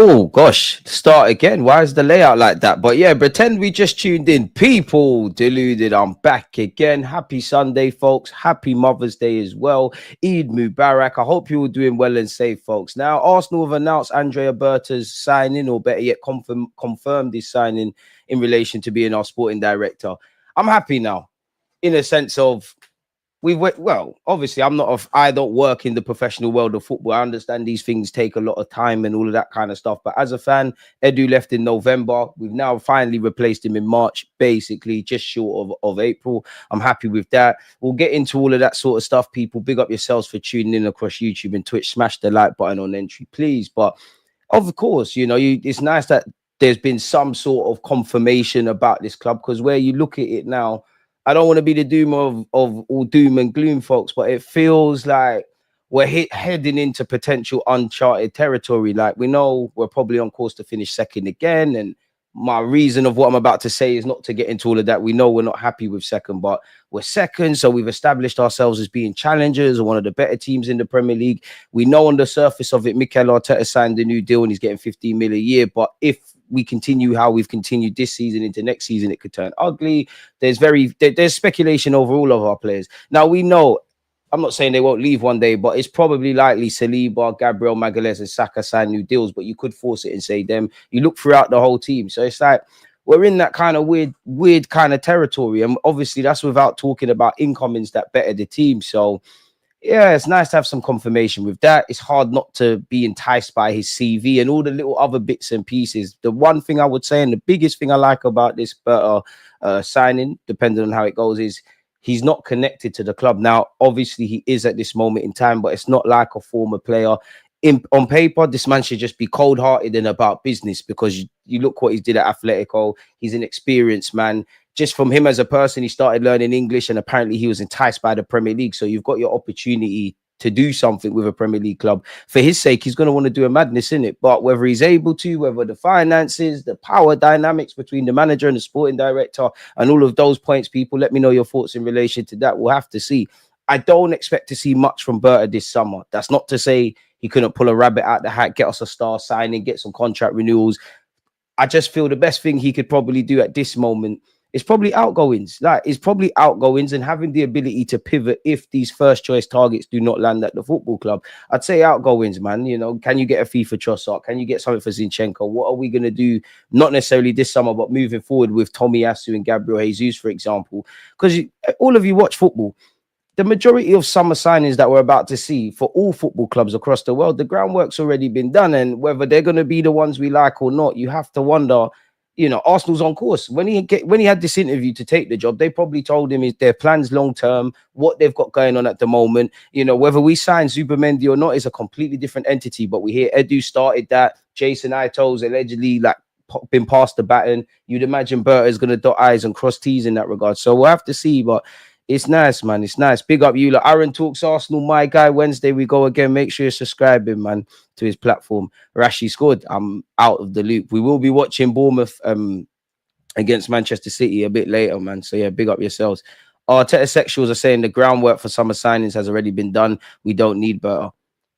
Oh gosh, start again. Why is the layout like that? But yeah, pretend we just tuned in. People, deluded. I'm back again. Happy Sunday, folks. Happy Mother's Day as well. Eid Mubarak. I hope you're all doing well and safe, folks. Now, Arsenal have announced Andrea Berta's signing, or better yet, confirmed his signing in relation to being our sporting director. I'm happy now, in a sense of well, obviously I don't work in the professional world of football. I understand these things take a lot of time and all of that kind of stuff, but as a fan, Edu left in November. We've now finally replaced him in March, basically just short of April. I'm happy with that. We'll get into all of that sort of stuff. People, big up yourselves for tuning in across YouTube and Twitch. Smash the like button on entry, please. But of course, it's nice that there's been some sort of confirmation about this club, because where you look at it now, I don't want to be the doom of all doom and gloom, folks, but it feels like we're heading into potential uncharted territory. Like, we know we're probably on course to finish second again. And my reason of what I'm about to say is not to get into all of that. We know we're not happy with second, but we're second. So we've established ourselves as being challengers or one of the better teams in the Premier League. We know on the surface of it, Mikel Arteta signed a new deal and he's getting 15 million a year. But if we continue how we've continued this season into next season, it could turn ugly. There's speculation over all of our players. Now, we know, I'm not saying they won't leave one day, but it's probably likely Saliba, Gabriel Magalhaes and Saka sign new deals, but you could force it and say them. You look throughout the whole team. So it's like we're in that kind of weird kind of territory. And obviously that's without talking about incomings that better the team. So yeah, it's nice to have some confirmation with that. It's hard not to be enticed by his CV and all the little other bits and pieces. The one thing I would say, and the biggest thing I like about this signing, depending on how it goes, is he's not connected to the club. Now, obviously, he is at this moment in time, but it's not like a former player. On paper, this man should just be cold-hearted and about business, because you look what he did at Atletico. He's an experienced man. Just from him as a person, he started learning English, and apparently he was enticed by the Premier League. So you've got your opportunity to do something with a Premier League club. For his sake, he's going to want to do a madness in it. But whether he's able to, whether the finances, the power dynamics between the manager and the sporting director, and all of those points, people, let me know your thoughts in relation to that. We'll have to see. I don't expect to see much from Berta this summer. That's not to say he couldn't pull a rabbit out the hat, get us a star signing, get some contract renewals. I just feel the best thing he could probably do at this moment is probably outgoings. And having the ability to pivot if these first choice targets do not land at the football club. I'd say outgoings, man. Can you get a fee for Trossard? Can you get something for Zinchenko? What are we going to do? Not necessarily this summer, but moving forward with Tomiyasu and Gabriel Jesus, for example. Because all of you watch football. The majority of summer signings that we're about to see for all football clubs across the world, the groundwork's already been done. And whether they're going to be the ones we like or not, you have to wonder, Arsenal's on course. When he had this interview to take the job, they probably told him their plans long term, what they've got going on at the moment. Whether we sign Zubimendi or not is a completely different entity. But we hear Edu started that. Jason Ito's allegedly been passed the baton. You'd imagine Berta is going to dot I's and cross T's in that regard. So we'll have to see. But it's nice, man. It's nice. Big up you. Aaron Talks Arsenal, my guy. Wednesday we go again. Make sure you're subscribing, man, to his platform. Rashi scored. I'm out of the loop. We will be watching Bournemouth against Manchester City a bit later, man. So yeah, big up yourselves. Arteta sexuals are saying the groundwork for summer signings has already been done. We don't need Berta.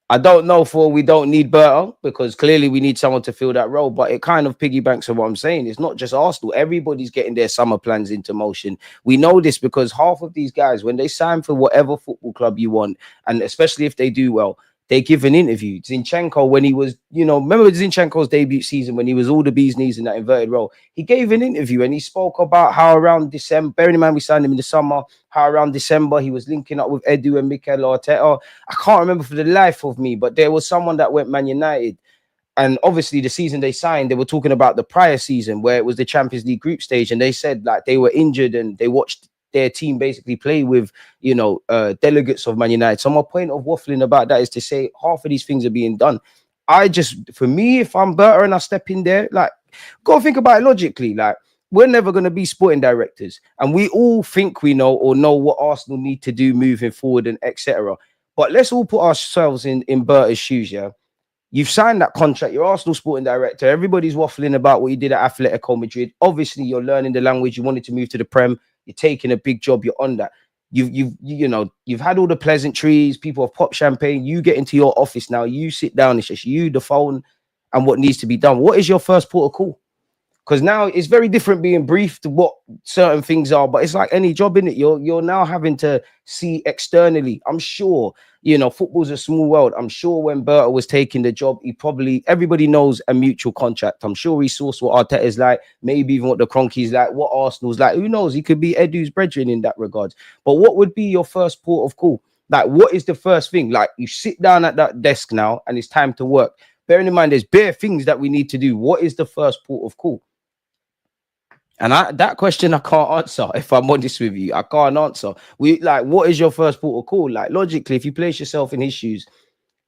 I don't know we don't need Berta, because clearly we need someone to fill that role, but it kind of piggybacks on what I'm saying. It's not just Arsenal. Everybody's getting their summer plans into motion. We know this because half of these guys, when they sign for whatever football club you want, and especially if they do well, they give an interview. Zinchenko, when he was, remember Zinchenko's debut season when he was all the bee's knees in that inverted role? He gave an interview and he spoke about how around December, bearing in mind we signed him in the summer, how around December he was linking up with Edu and Mikel Arteta. I can't remember for the life of me, but there was someone that went Man United. And obviously the season they signed, they were talking about the prior season where it was the Champions League group stage. And they said they were injured and they watched their team basically play with, delegates of Man United. So my point of waffling about that is to say half of these things are being done. For me, if I'm Berta and I step in there, go think about it logically. We're never going to be sporting directors. And we all think we know or know what Arsenal need to do moving forward and etc. But let's all put ourselves in Berta's shoes, yeah? You've signed that contract. You're Arsenal sporting director. Everybody's waffling about what you did at Atletico Madrid. Obviously, you're learning the language. You wanted to move to the Prem. You're taking a big job. You're on that. You've had all the pleasantries. People have popped champagne. You get into your office now. You sit down. It's just you, the phone, and what needs to be done. What is your first port of call? Because now it's very different being briefed what certain things are, but it's like any job in it. You're now having to see externally. I'm sure, football's a small world. I'm sure when Berta was taking the job, everybody knows a mutual contract. I'm sure he saw what Arteta's like, maybe even what the Cronky's like, what Arsenal's like. Who knows? He could be Edu's brethren in that regard. But what would be your first port of call? Like, what is the first thing? Like, you sit down at that desk now and it's time to work. Bearing in mind, there's bare things that we need to do. What is the first port of call? And that question I can't answer. If I'm honest with you, I can't answer. What is your first port of call? Like, logically, if you place yourself in his shoes,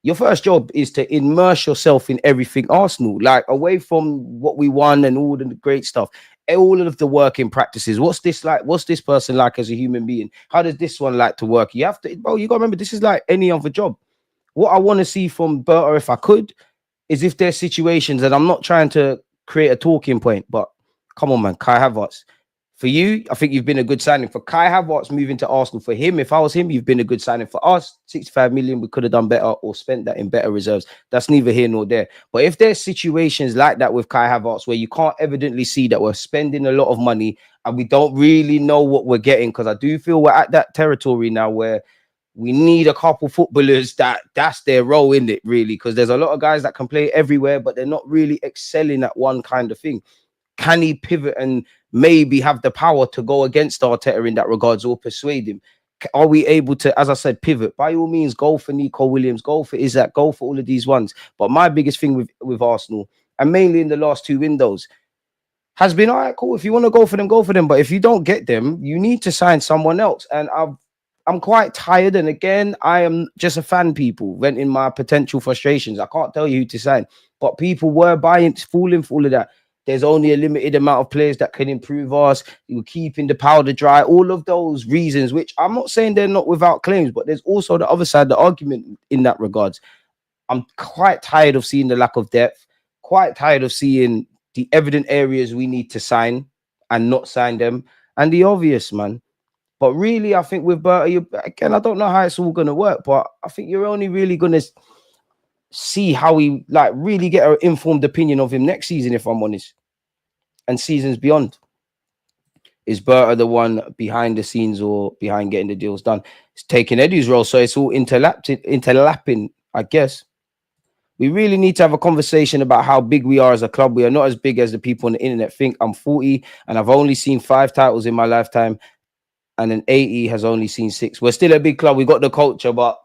your first job is to immerse yourself in everything Arsenal, like away from what we won and all the great stuff, all of the working practices. What's this like? What's this person like as a human being? How does this one like to work? You have to, bro, you got to remember, this is like any other job. What I want to see from Berta, if I could, is if there's situations, and I'm not trying to create a talking point, but come on, man, Kai Havertz. For you, I think you've been a good signing. For Kai Havertz moving to Arsenal, for him, if I was him, you've been a good signing. For us, 65 million, we could have done better or spent that in better reserves. That's neither here nor there. But if there's situations like that with Kai Havertz where you can't evidently see that we're spending a lot of money and we don't really know what we're getting, because I do feel we're at that territory now where we need a couple footballers that's their role in it, really, because there's a lot of guys that can play everywhere, but they're not really excelling at one kind of thing. Can he pivot and maybe have the power to go against Arteta in that regards or persuade him? Are we able to, as I said, pivot? By all means, go for Nico Williams, go for Hijack, go for all of these ones. But my biggest thing with Arsenal, and mainly in the last two windows, has been, all right, cool. If you want to go for them, go for them. But if you don't get them, you need to sign someone else. And I'm quite tired. And again, I am just a fan, people, venting my potential frustrations. I can't tell you who to sign. But people were falling for all of that. There's only a limited amount of players that can improve us. You're keeping the powder dry. All of those reasons, which I'm not saying they're not without claims, but there's also the other side, the argument in that regards. I'm quite tired of seeing the lack of depth, quite tired of seeing the evident areas we need to sign and not sign them, and the obvious, man. But really, I think with Berta, again, I don't know how it's all going to work, but I think you're only really going to see how we really get an informed opinion of him next season, if I'm honest, and seasons beyond. Is Berta the one behind the scenes or behind getting the deals done? It's taking Eddie's role, so it's all interlapping, I guess. We really need to have a conversation about how big we are as a club. We are not as big as the people on the internet think. I'm 40 and I've only seen 5 titles in my lifetime, and an 80 has only seen 6. We're still a big club. We got the culture, but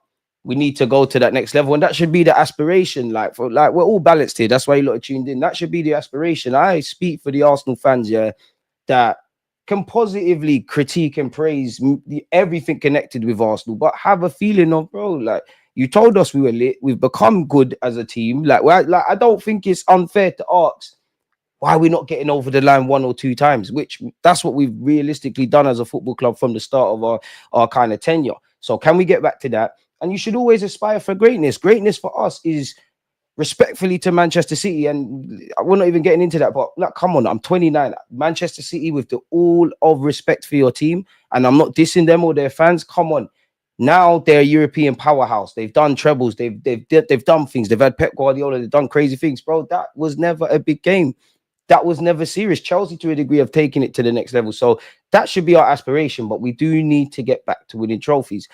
we need to go to that next level, and that should be the aspiration. We're all balanced here. That's why you lot are tuned in. That should be the aspiration. I speak for the Arsenal fans, that can positively critique and praise everything connected with Arsenal, but have a feeling of, bro, you told us we were lit. We've become good as a team. I don't think it's unfair to ask why we're not getting over the line 1 or 2 times, which that's what we've realistically done as a football club from the start of our kind of tenure. So can we get back to that? And you should always aspire for greatness. Greatness for us is respectfully to Manchester City. And we're not even getting into that, but come on, I'm 29. Manchester City, with the all of respect for your team, and I'm not dissing them or their fans. Come on. Now they're a European powerhouse. They've done trebles. They've done things. They've had Pep Guardiola. They've done crazy things, bro. That was never a big game. That was never serious. Chelsea, to a degree, have taken it to the next level. So that should be our aspiration. But we do need to get back to winning trophies.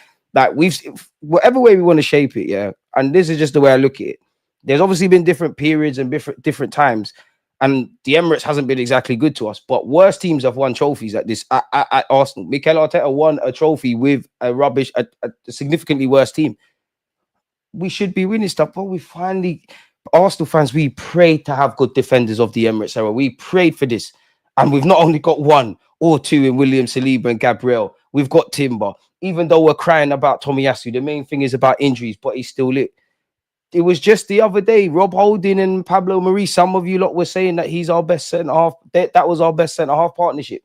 Whatever way we want to shape it, yeah. And this is just the way I look at it. There's obviously been different periods and different times, and the Emirates hasn't been exactly good to us. But worse teams have won trophies at Arsenal. Mikel Arteta won a trophy with a significantly worse team. We should be winning stuff, but we finally, Arsenal fans, we prayed to have good defenders of the Emirates era. We prayed for this, and we've not only got 1 or 2 in William Saliba and Gabriel. We've got Timber. Even though we're crying about Tomiyasu, the main thing is about injuries, but he's still lit. It was just the other day, Rob Holding and Pablo Mari. Some of you lot were saying that he's our best centre half. That was our best centre half partnership.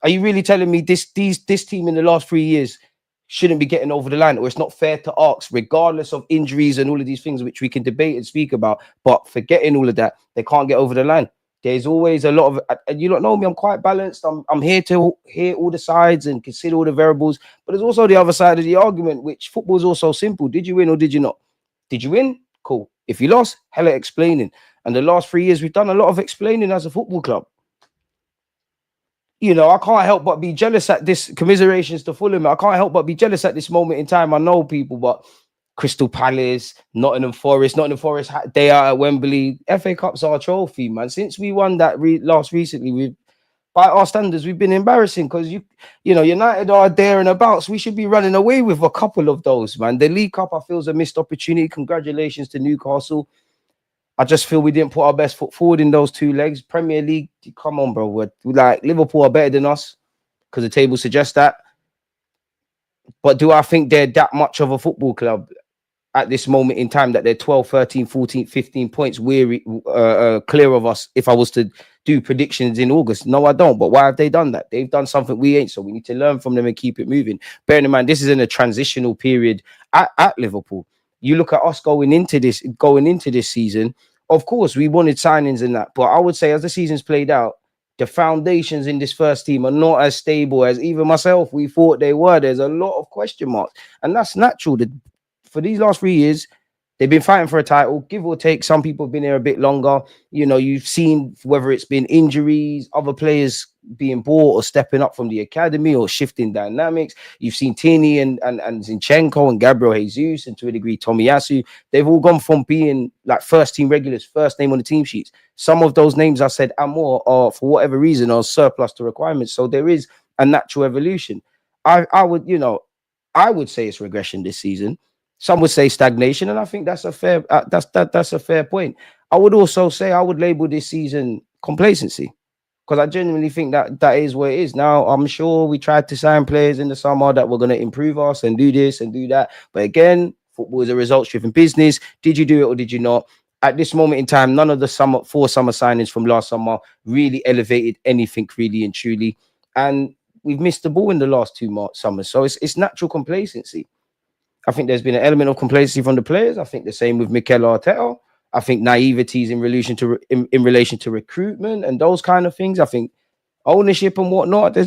Are you really telling me this team in the last 3 years shouldn't be getting over the line, or it's not fair to ask, regardless of injuries and all of these things which we can debate and speak about? But forgetting all of that, they can't get over the line. There's always a lot of, and you don't know me, I'm quite balanced. I'm here to hear all the sides and consider all the variables. But there's also the other side of the argument, which football is also simple. Did you win or did you not? Did you win? Cool. If you lost, hella explaining. And the last 3 years, we've done a lot of explaining as a football club. You know, I can't help but be jealous at this. Commiserations to Fulham. I can't help but be jealous at this moment in time. I know people, but Crystal Palace, Nottingham Forest, they are at Wembley. FA Cup's our trophy, man. Since we won that recently, we've by our standards, we've been embarrassing because you know, United are there and abouts. We should be running away with a couple of those, man. The League Cup, I feel, is a missed opportunity. Congratulations to Newcastle. I just feel we didn't put our best foot forward in those 2 legs. Premier League, come on, bro. We're like Liverpool are better than us because the table suggests that. But do I think they're that much of a football club at this moment in time that they're 12, 13, 14, 15 points clear of us if I was to do predictions in August? No, I don't. But why have they done that? They've done something we ain't, so we need to learn from them and keep it moving. Bearing in mind, this is in a transitional period at Liverpool. You look at us going into this season, of course, we wanted signings in that. But I would say as the season's played out, the foundations in this first team are not as stable as even myself we thought they were. There's a lot of question marks. And that's natural. For these last 3 years, they've been fighting for a title, give or take. Some people have been here a bit longer. You know, you've seen whether it's been injuries, other players being bought or stepping up from the academy or shifting dynamics. You've seen Tierney and Zinchenko and Gabriel Jesus and to a degree Tomiyasu. They've all gone from being like first team regulars, first name on the team sheets. Some of those names I said and more are for whatever reason are surplus to requirements. So there is a natural evolution. I would say it's regression this season. Some would say stagnation, and I think that's a fair that's a fair point. I would also say I would label this season complacency because I genuinely think that is what it is. Now, I'm sure we tried to sign players in the summer that were going to improve us and do this and do that. But again, football is a results-driven business. Did you do it or did you not? At this moment in time, none of the four summer signings from last summer really elevated anything really and truly. And we've missed the ball in the last 2 summers. So it's natural complacency. I think there's been an element of complacency from the players. I think the same with Mikel Arteta. I think naiveties in relation to recruitment and those kind of things. I think ownership and whatnot.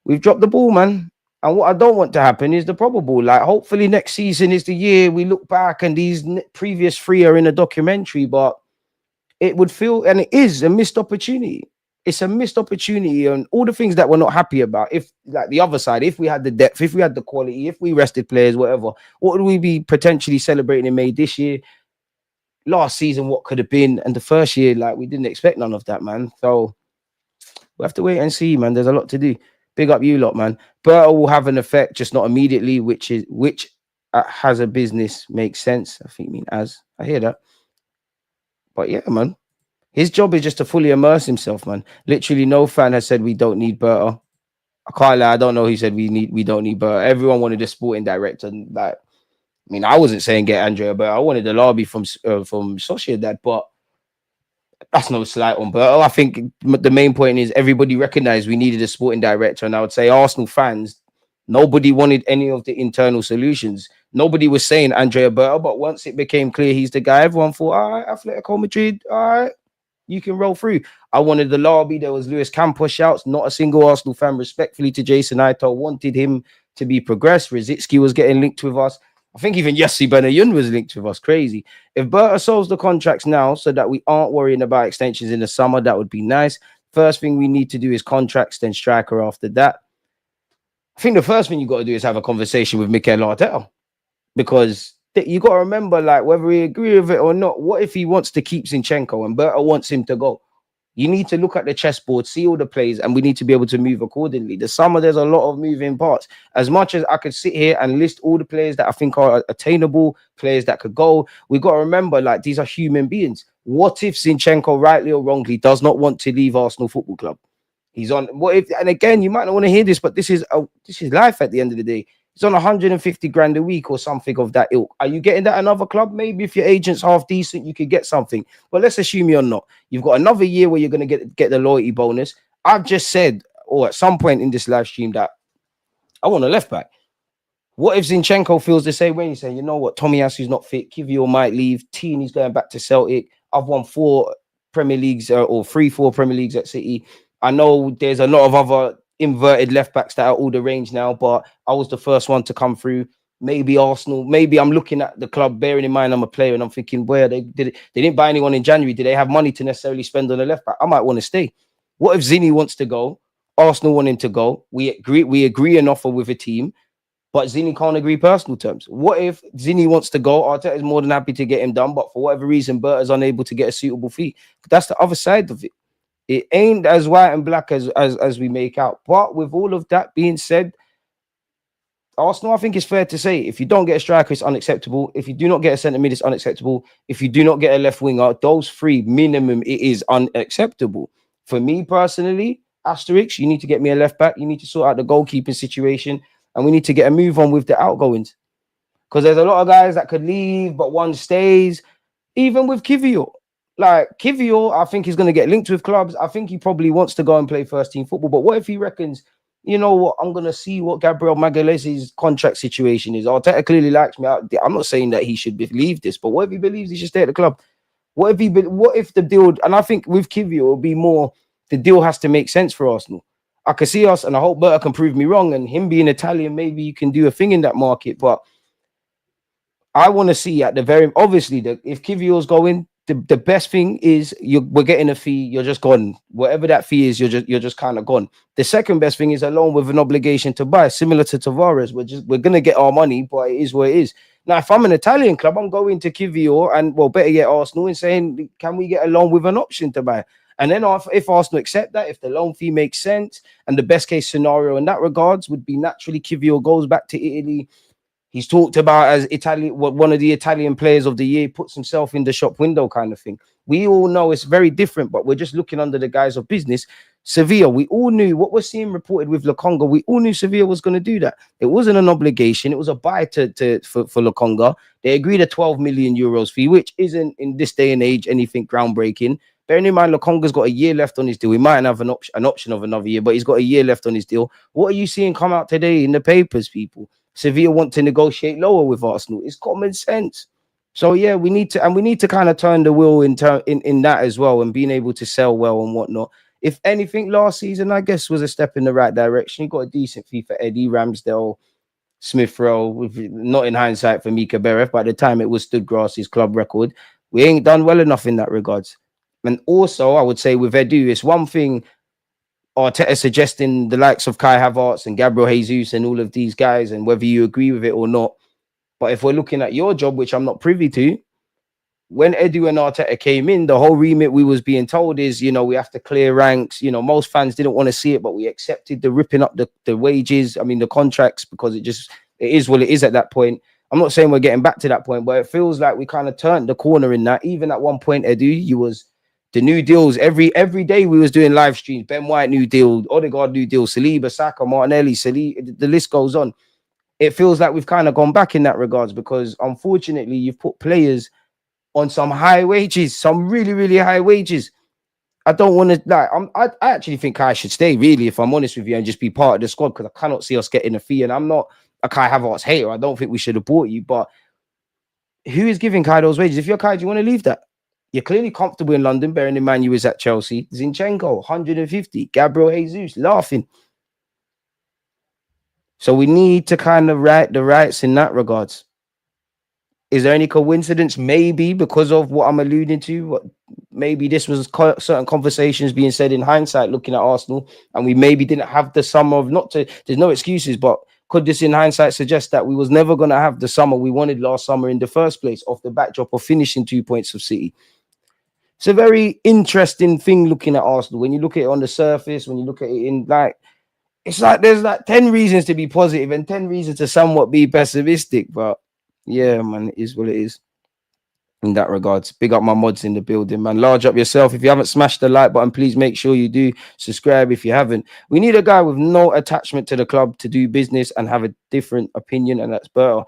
We've dropped the ball, man. And what I don't want to happen is the probable. Like, hopefully next season is the year we look back and these previous 3 are in a documentary. But it would feel, and it is a missed opportunity. It's a missed opportunity and all the things that we're not happy about. If, like the other side, if we had the depth, if we had the quality, if we rested players, whatever, what would we be potentially celebrating in May this year? Last season, what could have been? And the first year, like, we didn't expect none of that, man. So we'll have to wait and see, man. There's a lot to do. Big up you lot, man. Berta will have an effect, just not immediately, which has a business makes sense. I think I hear that. But yeah, man. His job is just to fully immerse himself, man. Literally, no fan has said we don't need Berta. I can't lie, I don't know who said we don't need Berta. Everyone wanted a sporting director. Like, I mean, I wasn't saying get Andrea Berta. I wanted the lobby from Sociedad, but that's no slight on Berta. I think the main point is everybody recognized we needed a sporting director, and I would say Arsenal fans, nobody wanted any of the internal solutions. Nobody was saying Andrea Berta, but once it became clear he's the guy, everyone thought, all right, Atletico Madrid, all right, you can roll through. I wanted the lobby. There was Luis Campos shouts. Not a single Arsenal fan, respectfully to Jason Ito, wanted him to be progressed. Rosicky was getting linked with us. I think even Yossi Benayoun was linked with us. Crazy. If Berta solves the contracts now so that we aren't worrying about extensions in the summer, that would be nice. First thing we need to do is contracts, then striker after that. I think the first thing you got to do is have a conversation with Mikel Arteta, because you got to remember, like, whether we agree with it or not, what if he wants to keep Zinchenko and Berta wants him to go? You need to look at the chessboard, see all the plays, and we need to be able to move accordingly. The summer, there's a lot of moving parts. As much as I could sit here and list all the players that I think are attainable, players that could go, we got to remember, like, these are human beings. What if Zinchenko, rightly or wrongly, does not want to leave Arsenal Football Club? He's on, what if, and again, you might not want to hear this, but this is life at the end of the day. He's on 150 grand a week or something of that ilk. Are you getting that another club? Maybe if your agent's half decent, you could get something. But let's assume you're not. You've got another year where you're going to get the loyalty bonus. I've just said, or at some point in this live stream, that I want a left back. What if Zinchenko feels the same way? You say, you know what, Tomiyasu's not fit. Kivior might leave. Tierney's going back to Celtic. I've won 4 Premier Leagues or 4 Premier Leagues at City. I know there's a lot of other inverted left backs that are all the range now, but I was the first one to come through. maybe Arsenal, maybe I'm looking at the club, bearing in mind I'm a player, and I'm thinking, where they didn't buy anyone in January. Do they have money to necessarily spend on the left back? I might want to stay. What if Zinni wants to go? Arsenal want him to go. We agree an offer with a team, but Zinni can't agree personal terms. What if Zinni wants to go? Arteta is more than happy to get him done, but for whatever reason, Berta's unable to get a suitable fee. That's the other side of it. It ain't as white and black as we make out. But with all of that being said, Arsenal, I think it's fair to say, if you don't get a striker, it's unacceptable. If you do not get a centre mid, it's unacceptable. If you do not get a left winger, those three minimum, it is unacceptable. For me personally, asterisk, you need to get me a left back. You need to sort out the goalkeeping situation, and we need to get a move on with the outgoings, because there's a lot of guys that could leave, but one stays. Even with Kivior, like Kivior, I think he's going to get linked with clubs. I think he probably wants to go and play first team football. But what if he reckons, you know what, I'm going to see what Gabriel Magalhaes's contract situation is. Arteta clearly likes me. I'm not saying that he should leave this, but what if he believes he should stay at the club? What if the deal, and I think with Kivior, it'll be more, the deal has to make sense for Arsenal. I can see us, and I hope Berta can prove me wrong, and him being Italian, maybe you can do a thing in that market, but I want to see at the very obviously if Kivior's going, the best thing is we're getting a fee. You're just gone. Whatever that fee is, you're just kind of gone. The second best thing is a loan with an obligation to buy, similar to Tavares. We're gonna get our money, but it is what it is. Now, if I'm an Italian club, I'm going to Kivior and, well, better yet, Arsenal, and saying, can we get a loan with an option to buy? And then if Arsenal accept that, if the loan fee makes sense, and the best case scenario in that regards would be naturally Kivior goes back to Italy. He's talked about as one of the Italian players of the year, puts himself in the shop window kind of thing. We all know it's very different, but we're just looking under the guise of business. Sevilla, we all knew what we're seeing reported with Lokonga. We all knew Sevilla was going to do that. It wasn't an obligation. It was a buy for Lokonga. They agreed a 12 million euros fee, which isn't in this day and age anything groundbreaking. Bearing in mind, Lokonga's got a year left on his deal. He might have an option of another year, but he's got a year left on his deal. What are you seeing come out today in the papers, people? Sevilla want to negotiate lower with Arsenal. It's common sense. So yeah, we need to kind of turn the wheel in that as well, and being able to sell well and whatnot. If anything, last season I guess was a step in the right direction. You got a decent fee for Eddie Ramsdale, Smith Rowe, not in hindsight for Mika Beref. By the time it was Stoodgrass's club record, we ain't done well enough in that regards. And also, I would say with Edu, it's one thing Arteta suggesting the likes of Kai Havertz and Gabriel Jesus and all of these guys, and whether you agree with it or not. But if we're looking at your job, which I'm not privy to, when Edu and Arteta came in, the whole remit we was being told is, we have to clear ranks. Most fans didn't want to see it, but we accepted the ripping up the wages, the contracts, because it is what it is at that point. I'm not saying we're getting back to that point, but it feels like we kind of turned the corner in that. Even at one point, Edu, you was the new deals every day we was doing live streams. Ben White new deal, Odegaard new deal, Saliba, Saka, Martinelli, the list goes on. It feels like we've kind of gone back in that regards, because unfortunately you've put players on some high wages, some really, really high wages. I don't want to I actually think I should stay, really, if I'm honest with you, and just be part of the squad, because I cannot see us getting a fee. And I'm not a Kai Havertz hater. I don't think we should have bought you, but who is giving Kai those wages? If you're Kai, do you want to leave that? You're clearly comfortable in London, bearing in mind you was at Chelsea. Zinchenko, 150. Gabriel Jesus, laughing. So we need to kind of right the rights in that regards. Is there any coincidence? Maybe because of what I'm alluding to. Maybe this was certain conversations being said in hindsight, looking at Arsenal, and we maybe didn't have the summer of there's no excuses, but could this in hindsight suggest that we was never going to have the summer we wanted last summer in the first place, off the backdrop of finishing 2 points of City? It's a very interesting thing looking at Arsenal. When you look at it on the surface, when you look at it in it's like there's 10 reasons to be positive and 10 reasons to somewhat be pessimistic. But yeah, man, it is what it is in that regards. Big up my mods in the building, man. Large up yourself. If you haven't smashed the like button, please make sure you do. Subscribe if you haven't. We need a guy with no attachment to the club to do business and have a different opinion, and that's Berta.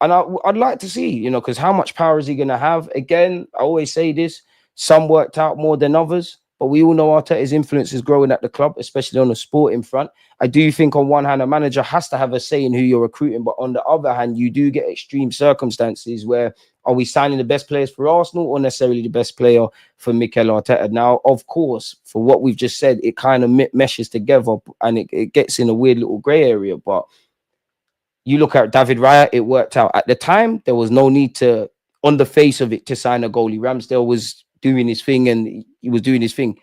And I'd like to see, because how much power is he going to have? Again, I always say this. Some worked out more than others, but we all know Arteta's influence is growing at the club, especially on the sporting front. I do think on one hand, a manager has to have a say in who you're recruiting, but on the other hand, you do get extreme circumstances where are we signing the best players for Arsenal or necessarily the best player for Mikel Arteta? Now, of course, for what we've just said, it kind of meshes together and it gets in a weird little grey area, but You look at David Raya, it worked out. At the time, there was no need to, on the face of it, to sign a goalie. Ramsdale was doing his thing and he was doing his thing.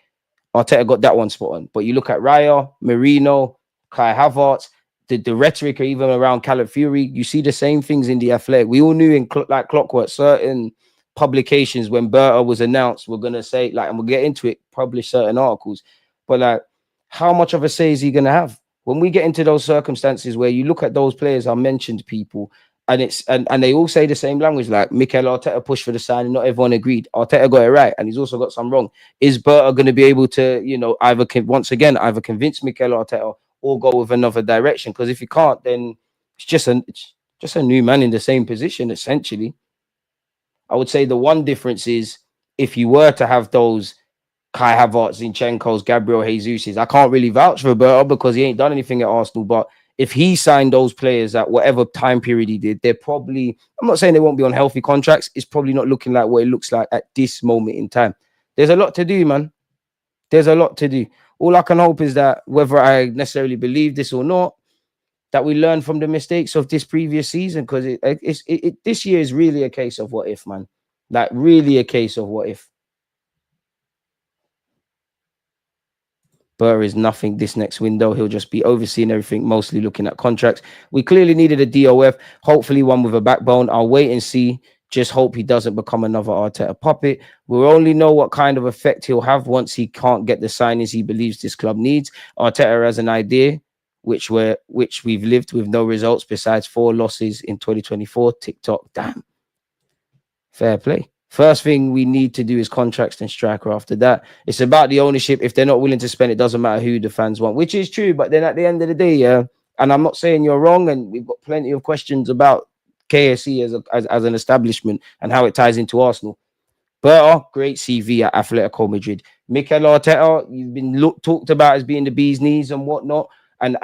Arteta got that one spot on. But you look at Raya, Marino, Kai Havertz, the rhetoric even around Calafiori, you see the same things in the Athletic. We all knew in like clockwork, certain publications when Berta was announced, we're going to say, like, and we'll get into it, publish certain articles. But like, how much of a say is he going to have? When we get into those circumstances where you look at those players, I mentioned people, and it's and they all say the same language, like Mikel Arteta pushed for the signing, not everyone agreed. Arteta got it right, and he's also got some wrong. Is Berta going to be able to, either either convince Mikel Arteta or go with another direction? Because if you can't, then it's just a new man in the same position, essentially. I would say the one difference is if you were to have those Kai Havertz, Zinchenko's, Gabriel Jesus's. I can't really vouch for Berta because he ain't done anything at Arsenal. But if he signed those players at whatever time period he did, they're probably, I'm not saying they won't be on healthy contracts. It's probably not looking like what it looks like at this moment in time. There's a lot to do, man. There's a lot to do. All I can hope is that whether I necessarily believe this or not, that we learn from the mistakes of this previous season, because this year is really a case of what if, man. Like, really a case of what if. Burr is nothing this next window. He'll just be overseeing everything, mostly looking at contracts. We clearly needed a DOF, hopefully one with a backbone. I'll wait and see. Just hope he doesn't become another Arteta puppet. We'll only know what kind of effect he'll have once he can't get the signings he believes this club needs. Arteta has an idea, which we've lived with no results besides 4 losses in 2024. TikTok, damn. Fair play. First thing we need to do is contracts and striker after that. It's about the ownership. If they're not willing to spend, it doesn't matter who the fans want, which is true. But then at the end of the day, yeah, and I'm not saying you're wrong, and we've got plenty of questions about KSE as an establishment and how it ties into Arsenal. Berta, great CV at Atletico Madrid. Mikel Arteta, you've been talked about as being the bee's knees and whatnot. And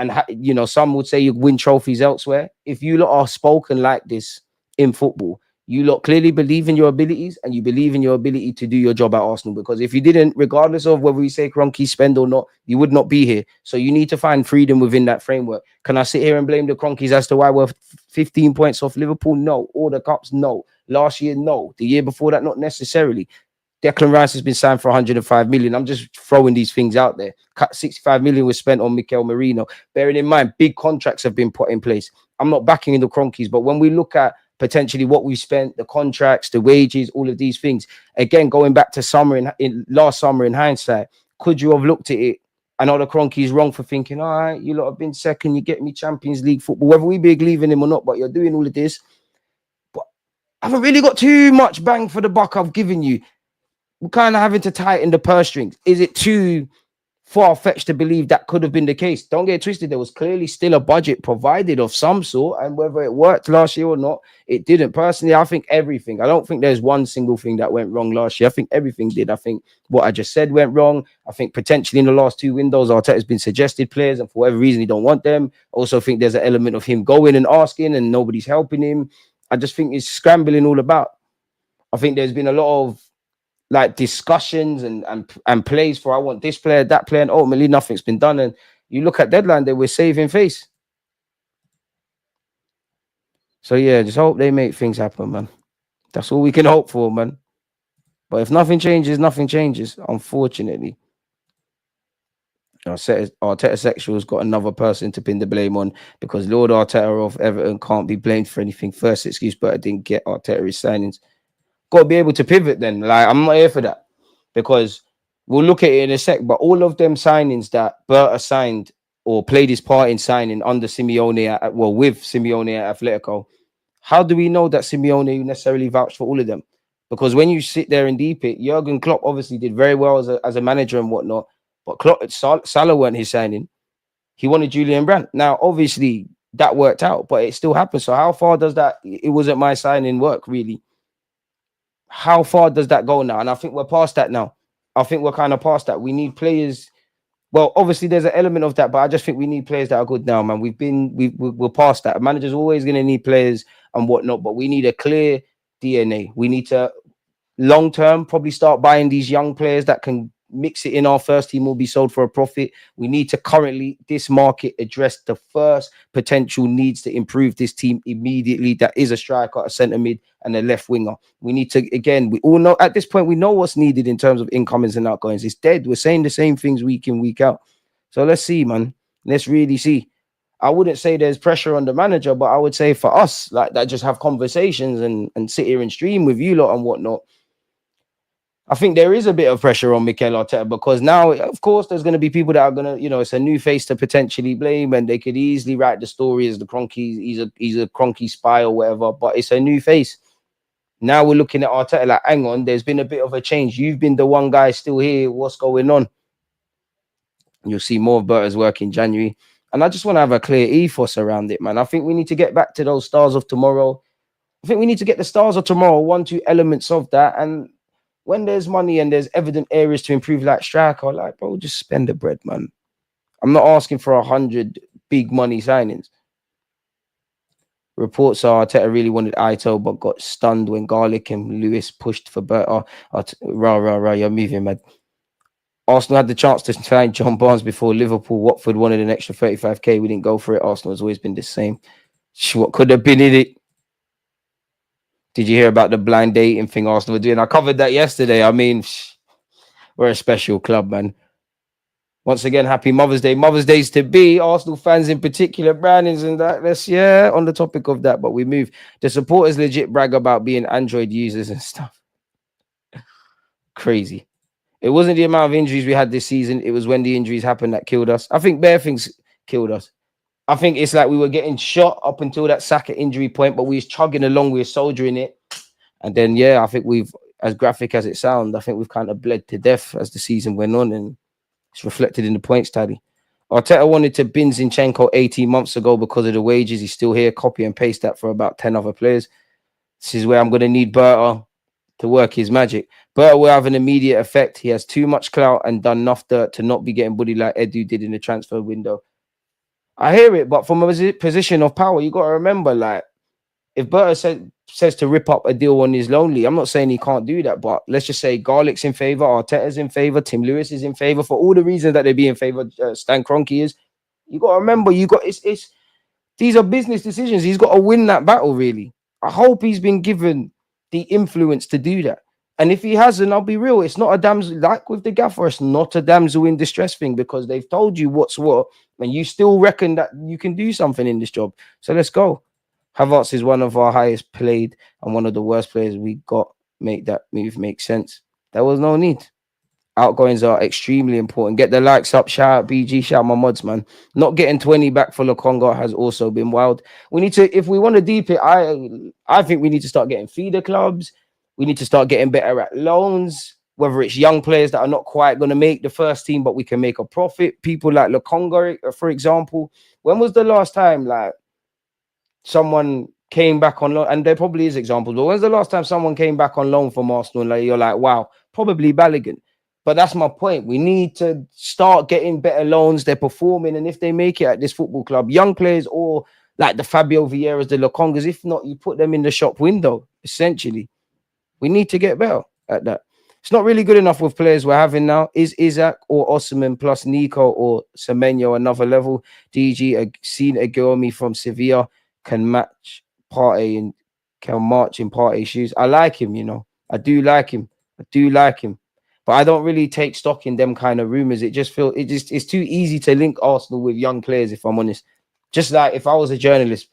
some would say you win trophies elsewhere. If you lot are spoken like this in football, you lot clearly believe in your abilities and you believe in your ability to do your job at Arsenal. Because if you didn't, regardless of whether we say Kroenke spend or not, you would not be here. So you need to find freedom within that framework. Can I sit here and blame the Kroenkes as to why we're 15 points off Liverpool? No. All the cups? No. Last year? No. The year before that? Not necessarily. Declan Rice has been signed for 105 million. I'm just throwing these things out there. 65 million was spent on Mikel Merino. Bearing in mind, big contracts have been put in place. I'm not backing in the Kroenkes, but when we look at potentially what we spent, the contracts, the wages, all of these things, again, going back to last summer in hindsight, could you have looked at it? I know the Kroenke's wrong for thinking, all right, you lot have been second, you get me Champions League football, whether we believe in him or not, but you're doing all of this. But I haven't really got too much bang for the buck I've given you. We're kind of having to tighten the purse strings. Is it too far-fetched to believe that could have been the case? Don't get twisted. There was clearly still a budget provided of some sort, and whether it worked last year or not, it didn't. Personally, I think everything. I don't think there's one single thing that went wrong last year. I think everything did. I think what I just said went wrong. I think potentially in the last 2 windows, Arteta's been suggested players, and for whatever reason, he don't want them. I also think there's an element of him going and asking, and nobody's helping him. I just think it's scrambling all about. I think there's been a lot of like discussions and plays for I want this player, that player, and ultimately nothing's been done. And you look at deadline, they were saving face. So yeah, just hope they make things happen, man. That's all we can hope for, man. But if nothing changes, nothing changes, unfortunately. Arteta Sexual's got another person to pin the blame on because Lord Arteta of Everton can't be blamed for anything. First excuse, but I didn't get Arteta his signings. Got to be able to pivot then. Like, I'm not here for that because we'll look at it in a sec. But all of them signings that Berta signed or played his part in signing under Simeone, with Simeone at Atletico, how do we know that Simeone necessarily vouched for all of them? Because when you sit there and deep it, Jurgen Klopp obviously did very well as a manager and whatnot. But Salah weren't his signing. He wanted Julian Brandt. Now, obviously, that worked out, but it still happened. So how far does that? It wasn't my signing work, really. How far does that go now? And I think we're past that now. I think we're kind of past that. We need players. Well, obviously, there's an element of that, but I just think we need players that are good now, man. We're past that. A manager's always going to need players and whatnot, but we need a clear DNA. We need to long term probably start buying these young players that can mix it in our first team, will be sold for a profit. We need to currently, this market, address the first potential needs to improve this team immediately. That is a striker, a centre mid, and a left winger. We need to, again, we all know at this point, we know what's needed in terms of incomings and outgoings. It's dead. We're saying the same things week in, week out. So let's see, man. Let's really see. I wouldn't say there's pressure on the manager, but I would say for us, like that, just have conversations and sit here and stream with you lot and whatnot. I think there is a bit of pressure on Mikel Arteta, because now, of course, there's going to be people that are going to, you know, it's a new face to potentially blame, and they could easily write the story as the Cronky, he's a Cronky spy or whatever, but it's a new face. Now we're looking at Arteta like, hang on, there's been a bit of a change. You've been the one guy still here. What's going on? You'll see more of Berta's work in January. And I just want to have a clear ethos around it, man. I think we need to get back to those stars of tomorrow. I think we need to get the stars of tomorrow, 1-2 elements of that. And when there's money and there's evident areas to improve, like striker, like, bro, just spend the bread, man. I'm not asking for 100 big money signings. Reports are Arteta really wanted Aito, but got stunned when Garlic and Lewis pushed for Berta. You're moving, man. Arsenal had the chance to sign John Barnes before Liverpool. Watford wanted an extra 35k. We didn't go for it. Arsenal has always been the same. What could have been in it? Did you hear about the blind dating thing Arsenal were doing? I covered that yesterday. I mean, we're a special club, man. Once again, happy Mother's Day. Mother's Day's to be. Arsenal fans in particular, brandings and that. Let's, yeah, on the topic of that, but we move. The supporters legit brag about being Android users and stuff. Crazy. It wasn't the amount of injuries we had this season. It was when the injuries happened that killed us. I think bare things killed us. I think it's like we were getting shot up until that Saka injury point, but we was chugging along, we were soldiering it. And then, yeah, I think we've, as graphic as it sounds, I think we've kind of bled to death as the season went on, and it's reflected in the points tally. Arteta wanted to bin Zinchenko 18 months ago because of the wages. He's still here. Copy and paste that for about 10 other players. This is where I'm going to need Berta to work his magic. Berta will have an immediate effect. He has too much clout and done enough dirt to not be getting bullied like Edu did in the transfer window. I hear it, but from a position of power, you got to remember, like, if Berta says to rip up a deal on his lonely, I'm not saying he can't do that, but let's just say Garlic's in favour, Arteta's in favour, Tim Lewis is in favour, for all the reasons that they be in favour, Stan Kroenke is. You got to remember, it's these are business decisions. He's got to win that battle, really. I hope he's been given the influence to do that. And if he hasn't, I'll be real, it's not a damsel, like with the gaffer, it's not a damsel in distress thing, because they've told you what's what, and you still reckon that you can do something in this job. So let's go. Havertz is one of our highest played and one of the worst players we got. Make that move make sense. There was no need. Outgoings are extremely important. Get the likes up. Shout out BG. Shout out my mods, man. Not getting 20 back for Lokonga has also been wild. We need to, if we want to deep it, I think we need to start getting feeder clubs. We need to start getting better at loans, whether it's young players that are not quite going to make the first team, but we can make a profit. People like Lokonga, for example. When was the last time, like, someone came back on loan? And there probably is examples, but when's the last time someone came back on loan from Arsenal and, like, you're like, wow? Probably Balogun. But that's my point. We need to start getting better loans. They're performing, and if they make it at this football club, young players or like the Fabio Vieiras, the Lokongas, if not, you put them in the shop window, essentially. We need to get better at that. It's not really good enough with players we're having now. Is Hijack or Osimhen plus Nico or Semenyo another level? DG, seen Agomi from Sevilla, can match Partey and can march in Partey shoes. I like him, you know. I do like him. But I don't really take stock in them kind of rumors. It just feels it's too easy to link Arsenal with young players, if I'm honest. Just like if I was a journalist,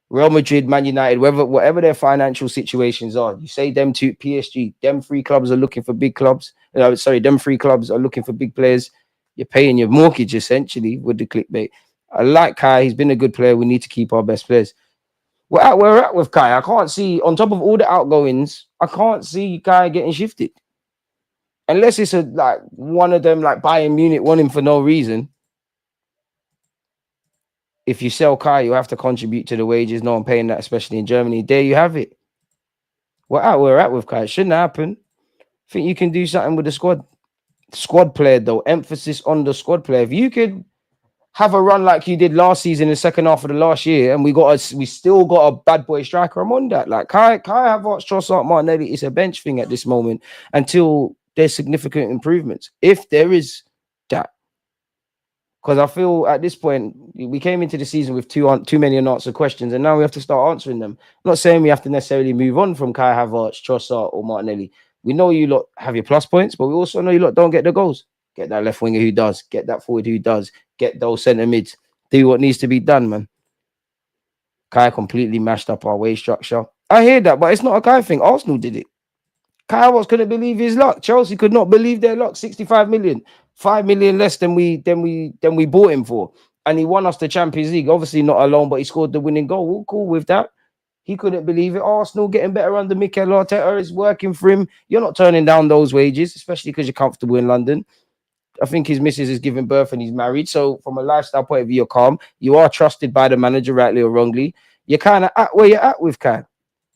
Real Madrid, Man United, whatever their financial situations are, you say them to PSG, them three clubs are looking for big clubs. Them three clubs are looking for big players. You're paying your mortgage essentially with the clickbait. I like Kai. He's been a good player. We need to keep our best players. We're at with Kai. I can't see, on top of all the outgoings, I can't see Kai getting shifted. Unless it's like one of them, like Bayern Munich, want him for no reason. If you sell Kai, you have to contribute to the wages. No one paying that, especially in Germany. There you have it. We're at with Kai. It shouldn't happen. I think you can do something with the squad. Squad player, though. Emphasis on the squad player. If you could have a run like you did last season in the second half of the last year, and we still got a bad boy striker, I'm on that. Like Kai Havertz, Trossard, Martinelli, it's a bench thing at this moment until there's significant improvements. If there is that, because I feel at this point we came into the season with too many unanswered questions, and now we have to start answering them. I'm not saying we have to necessarily move on from Kai Havertz, Trossard, or Martinelli. We know you lot have your plus points, but we also know you lot don't get the goals. Get that left winger who does, get that forward who does, get those centre mids. Do what needs to be done, man. Kai completely mashed up our wage structure. I hear that, but it's not a Kai thing. Arsenal did it. Kai Havertz couldn't believe his luck. Chelsea could not believe their luck. 65 million, 5 million less than we bought him for. And he won us the Champions League. Obviously not alone, but he scored the winning goal. We're cool with that. He couldn't believe it. Arsenal getting better under Mikel Arteta is working for him. You're not turning down those wages, especially because you're comfortable in London. I think his missus is giving birth and he's married. So from a lifestyle point of view, you're calm. You are trusted by the manager, rightly or wrongly. You're kind of at where you're at with Kai.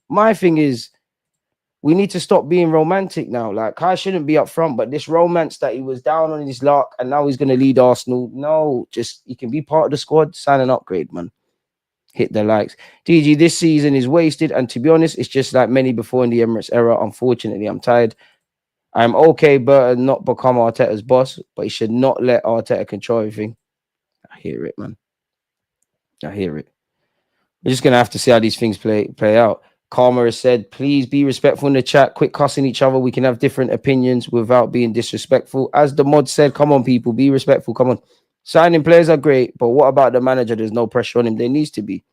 My thing is, we need to stop being romantic now. Like, Kai shouldn't be up front, but this romance that he was down on his luck and now he's going to lead Arsenal. No, just he can be part of the squad. Sign an upgrade, man. Hit the likes. DG, this season is wasted. And to be honest, it's just like many before in the Emirates era. Unfortunately, I'm tired. I'm okay, Berta not become Arteta's boss, but he should not let Arteta control everything. I hear it, man. I hear it. We're just going to have to see how these things play out. Karma has said, please be respectful in the chat. Quit cussing each other. We can have different opinions without being disrespectful. As the mod said, come on, people, be respectful. Come on. Signing players are great, but what about the manager? There's no pressure on him. There needs to be.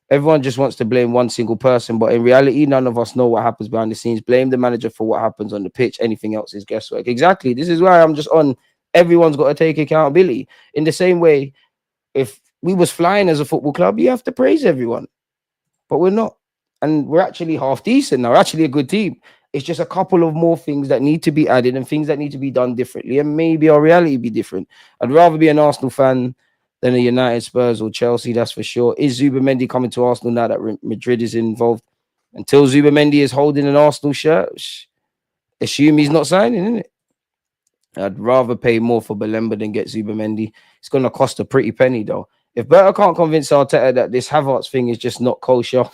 Everyone just wants to blame one single person, but in reality, none of us know what happens behind the scenes. Blame the manager for what happens on the pitch. Anything else is guesswork. Exactly. This is why I'm just on. Everyone's got to take accountability. In the same way, if we was flying as a football club, you have to praise everyone, but we're not. And we're actually half decent now. We're actually a good team. It's just a couple of more things that need to be added and things that need to be done differently. And maybe our reality be different. I'd rather be an Arsenal fan than a United, Spurs, or Chelsea, that's for sure. Is Zubamendi coming to Arsenal now that Madrid is involved? Until Zubamendi is holding an Arsenal shirt, assume he's not signing, isn't it? I'd rather pay more for Belemba than get Zubamendi. It's going to cost a pretty penny, though. If Berta can't convince Arteta that this Havertz thing is just not kosher,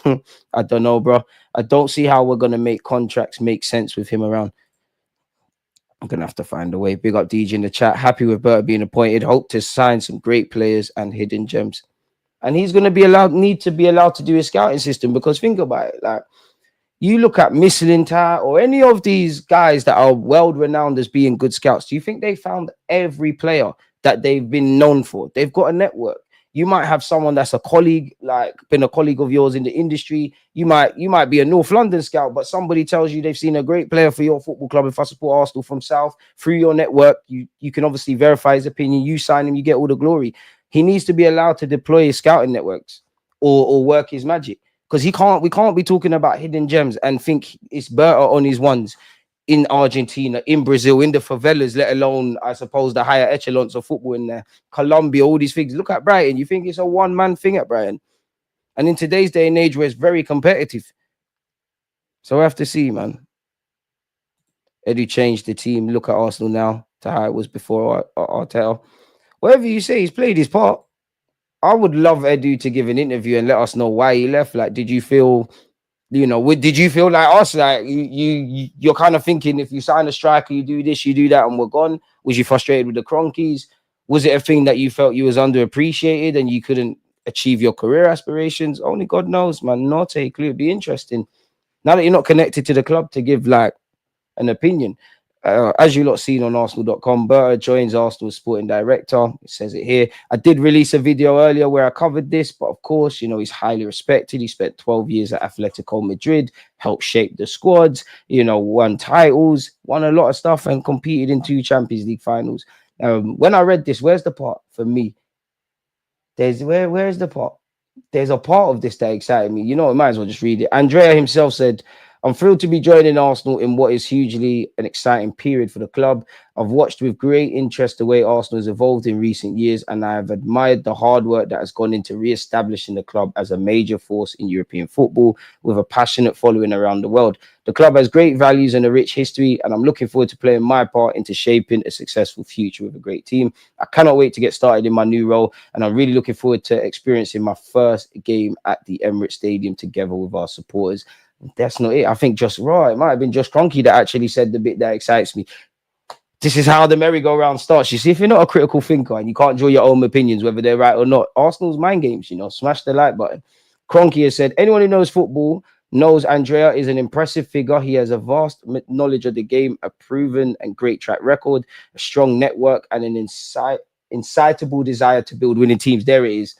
I don't know, bro. I don't see how we're going to make contracts make sense with him around. I'm going to have to find a way. Big up DJ in the chat. Happy with Berta being appointed. Hope to sign some great players and hidden gems. And he's going to need to be allowed to do his scouting system, because think about it. Like, you look at Mislintat or any of these guys that are world-renowned as being good scouts. Do you think they found every player that they've been known for? They've got a network. You might have someone that's a colleague, like been a colleague of yours in the industry. You might be a North London scout, but somebody tells you they've seen a great player for your football club. If I support Arsenal from South, through your network, you can obviously verify his opinion. You sign him, you get all the glory. He needs to be allowed to deploy his scouting networks or work his magic, because we can't be talking about hidden gems and think it's Berta on his ones in Argentina, in Brazil, in the favelas, let alone, I suppose, the higher echelons of football in there, Colombia, all these things. Look at Brighton. You think it's a one-man thing at Brighton. And in today's day and age where it's very competitive. So I have to see, man. Edu changed the team. Look at Arsenal now to how it was before Arteta. Whatever you say, he's played his part. I would love Edu to give an interview and let us know why he left. Like, did you feel... did you feel like us? Like you're kind of thinking, if you sign a striker, you do this, you do that, and we're gone. Was you frustrated with the Cronkies? Was it a thing that you felt you was underappreciated and you couldn't achieve your career aspirations? Only God knows, man. Not a clue. It'd be interesting now that you're not connected to the club to give like an opinion. As you lot seen on Arsenal.com, Berta joins Arsenal as sporting director. It says it here. I did release a video earlier where I covered this, but of course, he's highly respected. He spent 12 years at Atletico Madrid, helped shape the squads, won titles, won a lot of stuff, and competed in 2 Champions League finals. When I read this, where's the part for me? Where's the part? There's a part of this that excited me. I might as well just read it. Andrea himself said, I'm thrilled to be joining Arsenal in what is hugely an exciting period for the club. I've watched with great interest the way Arsenal has evolved in recent years, and I have admired the hard work that has gone into re-establishing the club as a major force in European football with a passionate following around the world. The club has great values and a rich history, and I'm looking forward to playing my part into shaping a successful future with a great team. I cannot wait to get started in my new role, and I'm really looking forward to experiencing my first game at the Emirates Stadium together with our supporters. That's not it. I think just right. It might have been just Cronky that actually said the bit that excites me. This is how the merry-go-round starts. You see, if you're not a critical thinker and you can't draw your own opinions, whether they're right or not, Arsenal's mind games, smash the like button. Cronky has said, anyone who knows football knows Andrea is an impressive figure. He has a vast knowledge of the game, a proven and great track record, a strong network, and an incitable desire to build winning teams. There it is.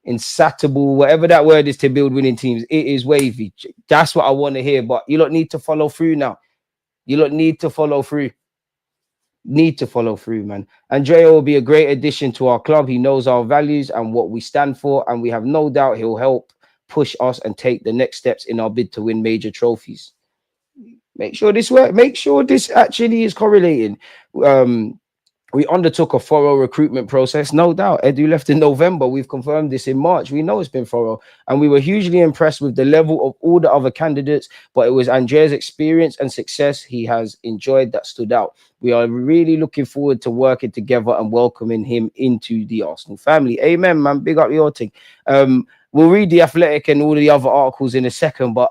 Insatiable, whatever that word is, to build winning teams. It is wavy. That's what I want to hear. But you lot need to follow through now. You lot need to follow through. Man. Andrea will be a great addition to our club. He knows our values and what we stand for, and we have no doubt he'll help push us and take the next steps in our bid to win major trophies. Make sure this works. Make sure this actually is correlating. We undertook a thorough recruitment process, no doubt. Edu left in November. We've confirmed this in March. We know it's been thorough. And we were hugely impressed with the level of all the other candidates, but it was Andrea's experience and success he has enjoyed that stood out. We are really looking forward to working together and welcoming him into the Arsenal family. Amen, man. Big up your thing. We'll read The Athletic and all the other articles in a second, but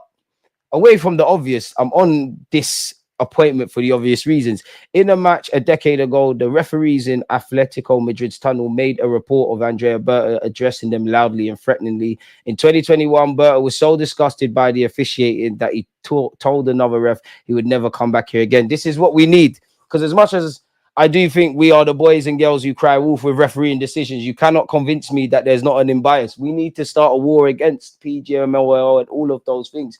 away from the obvious, I'm on this appointment for the obvious reasons. In a match a decade ago, the referees in Atletico Madrid's tunnel made a report of Andrea Berta addressing them loudly and threateningly. In 2021, Berta was so disgusted by the officiating that he told another ref he would never come back here again. This is what we need, because as much as I do think we are the boys and girls who cry wolf with refereeing decisions, you cannot convince me that there's not an unbiased. We need to start a war against PGMOL and all of those things.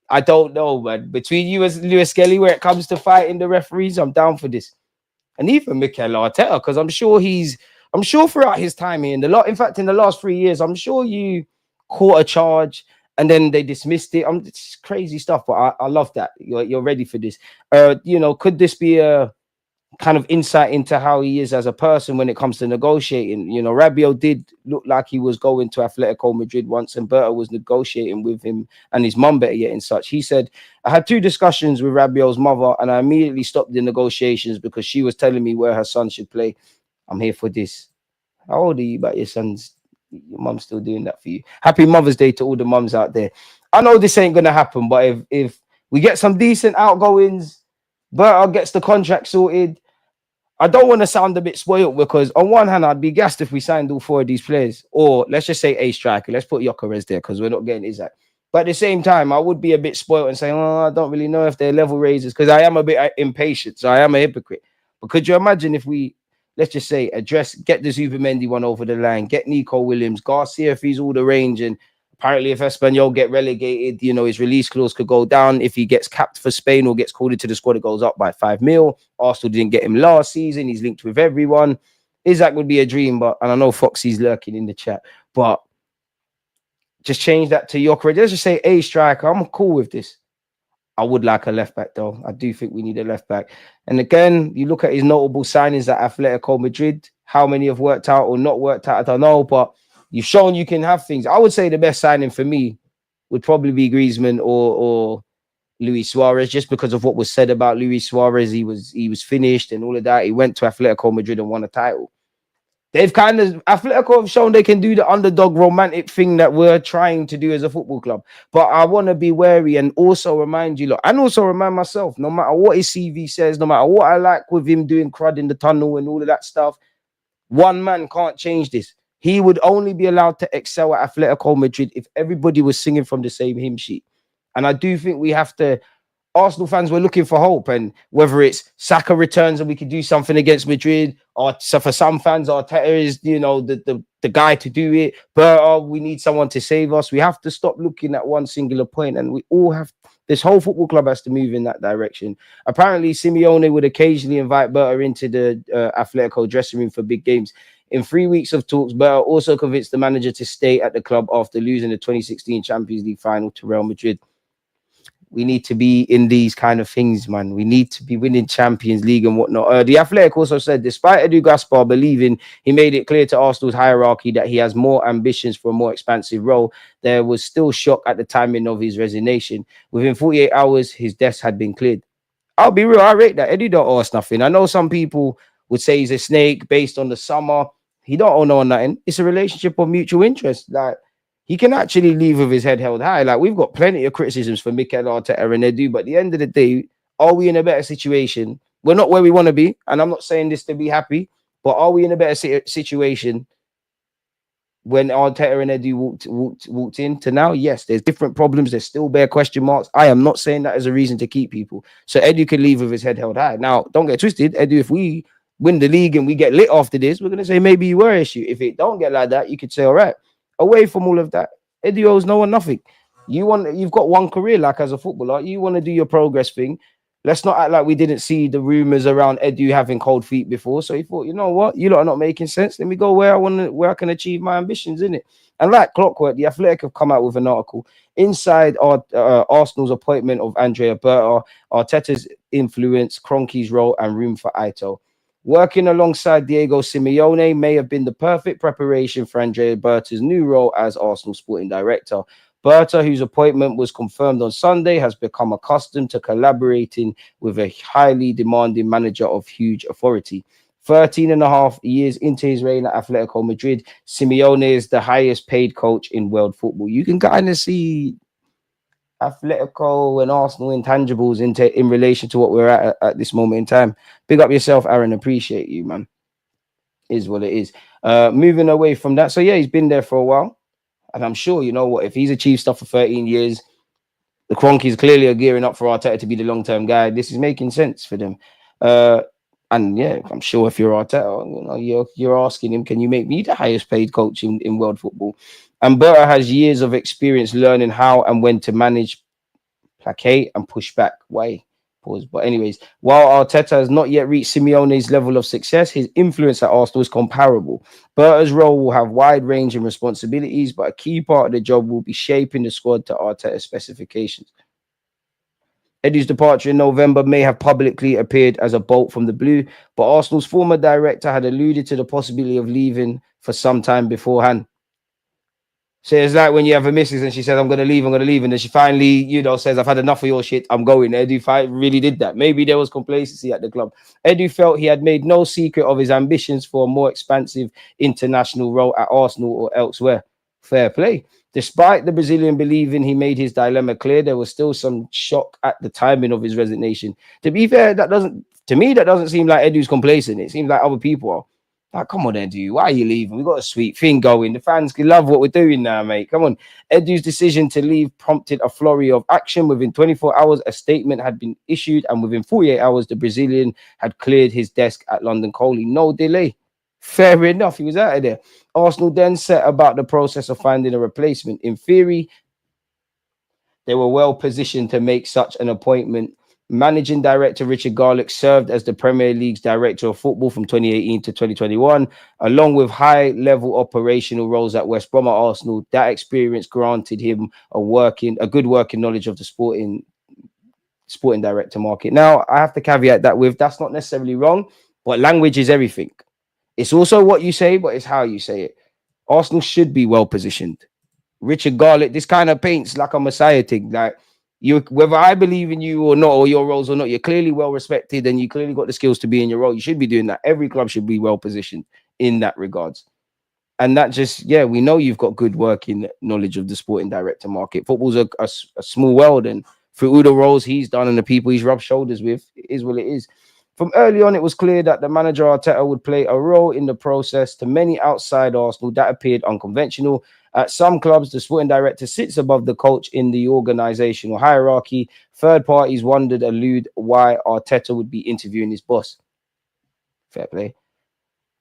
I don't know, man. Between you and Lewis Skelly, where it comes to fighting the referees, I'm down for this. And even Mikel Arteta, because I'm sure throughout his time here, in the last 3 years, I'm sure you caught a charge and then they dismissed it. It's crazy stuff, but I love that. You're ready for this. Could this be a kind of insight into how he is as a person when it comes to negotiating? Rabiot did look like he was going to Atletico Madrid once, and Berta was negotiating with him and his mum, better yet, and such. He said, I had 2 discussions with Rabiot's mother and I immediately stopped the negotiations because she was telling me where her son should play. I'm here for this. How old are you about your mum's still doing that for you? Happy Mother's Day to all the mums out there. I know this ain't gonna happen, but if we get some decent outgoings, Berta gets the contract sorted, I don't want to sound a bit spoiled, because on one hand, I'd be gassed if we signed all 4 of these players, or let's just say a striker. Let's put Gyökeres there because we're not getting Hijack. But at the same time, I would be a bit spoiled and say, I don't really know if they're level raisers, because I am a bit impatient, so I am a hypocrite. But could you imagine if we, let's just say, get the Zubimendi one over the line, get Nico Williams, Garcia if he's all the range, and apparently if Espanyol get relegated, his release clause could go down. If he gets capped for Spain or gets called into the squad, it goes up by 5 mil. Arsenal didn't get him last season. He's linked with everyone. Hijack would be a dream, and I know Foxy's lurking in the chat, but just change that to Gyökeres. Let's just say a striker. I'm cool with this. I would like a left back, though. I do think we need a left back. And again, you look at his notable signings at Atletico Madrid. How many have worked out or not worked out, I don't know, but you've shown you can have things. I would say the best signing for me would probably be Griezmann or Luis Suarez, just because of what was said about Luis Suarez. He was finished and all of that. He went to Atletico Madrid and won a title. Atletico have shown they can do the underdog romantic thing that we're trying to do as a football club. But I want to be wary and also remind you, and also remind myself, no matter what his CV says, no matter what I like with him doing crud in the tunnel and all of that stuff, one man can't change this. He would only be allowed to excel at Atletico Madrid if everybody was singing from the same hymn sheet. And I do think we have to, Arsenal fans were looking for hope, and whether it's Saka returns and we could do something against Madrid, or so for some fans, Arteta is, the guy to do it, but we need someone to save us. We have to stop looking at one singular point, and we all have, this whole football club has to move in that direction. Apparently, Simeone would occasionally invite Berta into the Atletico dressing room for big games. In 3 weeks of talks, Berta also convinced the manager to stay at the club after losing the 2016 Champions League final to Real Madrid. We need to be in these kind of things, man. We need to be winning Champions League and whatnot. The Athletic also said, despite Edu Gaspar believing he made it clear to Arsenal's hierarchy that he has more ambitions for a more expansive role, there was still shock at the timing of his resignation. Within 48 hours, his desk had been cleared. I'll be real, I rate that. Edu don't owe us nothing. I know some people would say he's a snake based on the summer. He don't owe no one nothing. It's a relationship of mutual interest. Like, he can actually leave with his head held high. Like, we've got plenty of criticisms for Mikel Arteta and Edu, but at the end of the day, are we in a better situation? We're not where we want to be, and I'm not saying this to be happy, but are we in a better situation when Arteta and Eddie walked into now? Yes, there's different problems. There's still bare question marks. I am not saying that as a reason to keep people. So Eddie can leave with his head held high. Now, don't get twisted, Eddie. If we win the league and we get lit after this, we're gonna say maybe you were an issue. If it don't get like that, you could say, all right, away from all of that, Eddie owes no one nothing. You've got one career, like as a footballer. You want to do your progress thing. Let's not act like we didn't see the rumors around Edu having cold feet before. So he thought, you know what, you lot are not making sense. Let me go where I can achieve my ambitions in it. And like clockwork, the Athletic have come out with an article inside our Arsenal's appointment of Andrea Berta, Arteta's influence, Kroenke's role, and room for Ito. Working alongside Diego Simeone may have been the perfect preparation for Andrea Berta's new role as Arsenal sporting director. Berta, whose appointment was confirmed on Sunday, has become accustomed to collaborating with a highly demanding manager of huge authority. 13 and a half years into his reign at Atletico Madrid, Simeone is the highest paid coach in world football. You can kind of see Atletico and Arsenal intangibles in relation to what we're at this moment in time. Big up yourself, Aaron. Appreciate you, man. Is what it is. Moving away from that. So, yeah, he's been there for a while. And I'm sure, you know what, if he's achieved stuff for 13 years, the Kroenkes clearly are gearing up for Arteta to be the long-term guy. This is making sense for them. And yeah, I'm sure if you're Arteta, you know, you're asking him, can you make me the highest paid coach in world football? And Berta has years of experience learning how and when to manage, placate, and push back. Why? Pause. But anyways, while Arteta has not yet reached Simeone's level of success, his influence at Arsenal is comparable. Berta's role will have wide-ranging responsibilities, but a key part of the job will be shaping the squad to Arteta's specifications. Eddie's departure in November may have publicly appeared as a bolt from the blue, but Arsenal's former director had alluded to the possibility of leaving for some time beforehand. So it's like when you have a missus and she says, I'm going to leave. And then she finally, you know, says, I've had enough of your shit. I'm going. Edu really did that. Maybe there was complacency at the club. Edu felt he had made no secret of his ambitions for a more expansive international role at Arsenal or elsewhere. Fair play. Despite the Brazilian believing he made his dilemma clear, there was still some shock at the timing of his resignation. To be fair, that doesn't seem like Edu's complacent. It seems like other people are. Like, come on, Edu, why are you leaving? We've got a sweet thing going. The fans can love what we're doing now, mate. Come on. Edu's decision to leave prompted a flurry of action. Within 24 hours, a statement had been issued, and within 48 hours, the Brazilian had cleared his desk at London Coley. No delay. Fair enough, he was out of there. Arsenal then set about the process of finding a replacement. In theory, they were well positioned to make such an appointment. Managing director Richard Garlick served as the Premier League's director of football from 2018 to 2021, along with high-level operational roles at West Brom at Arsenal. That experience granted him a good working knowledge of the sporting director market. Now, I have to caveat that with that's not necessarily wrong, but language is everything. It's also what you say, but it's how you say it. Arsenal should be well positioned. Richard Garlick, this kind of paints like a messiah thing. Like, you, whether I believe in you or not, or your roles or not, you're clearly well respected and you clearly got the skills to be in your role. You should be doing that. Every club should be well positioned in that regards. And that just, yeah, we know you've got good working knowledge of the sporting director market. Football's a small world, and through all the roles he's done and the people he's rubbed shoulders with, it is what it is. From early on, it was clear that the manager Arteta would play a role in the process. To many outside Arsenal, that appeared unconventional. At some clubs, the sporting director sits above the coach in the organizational hierarchy. Third parties allude why Arteta would be interviewing his boss. Fair play.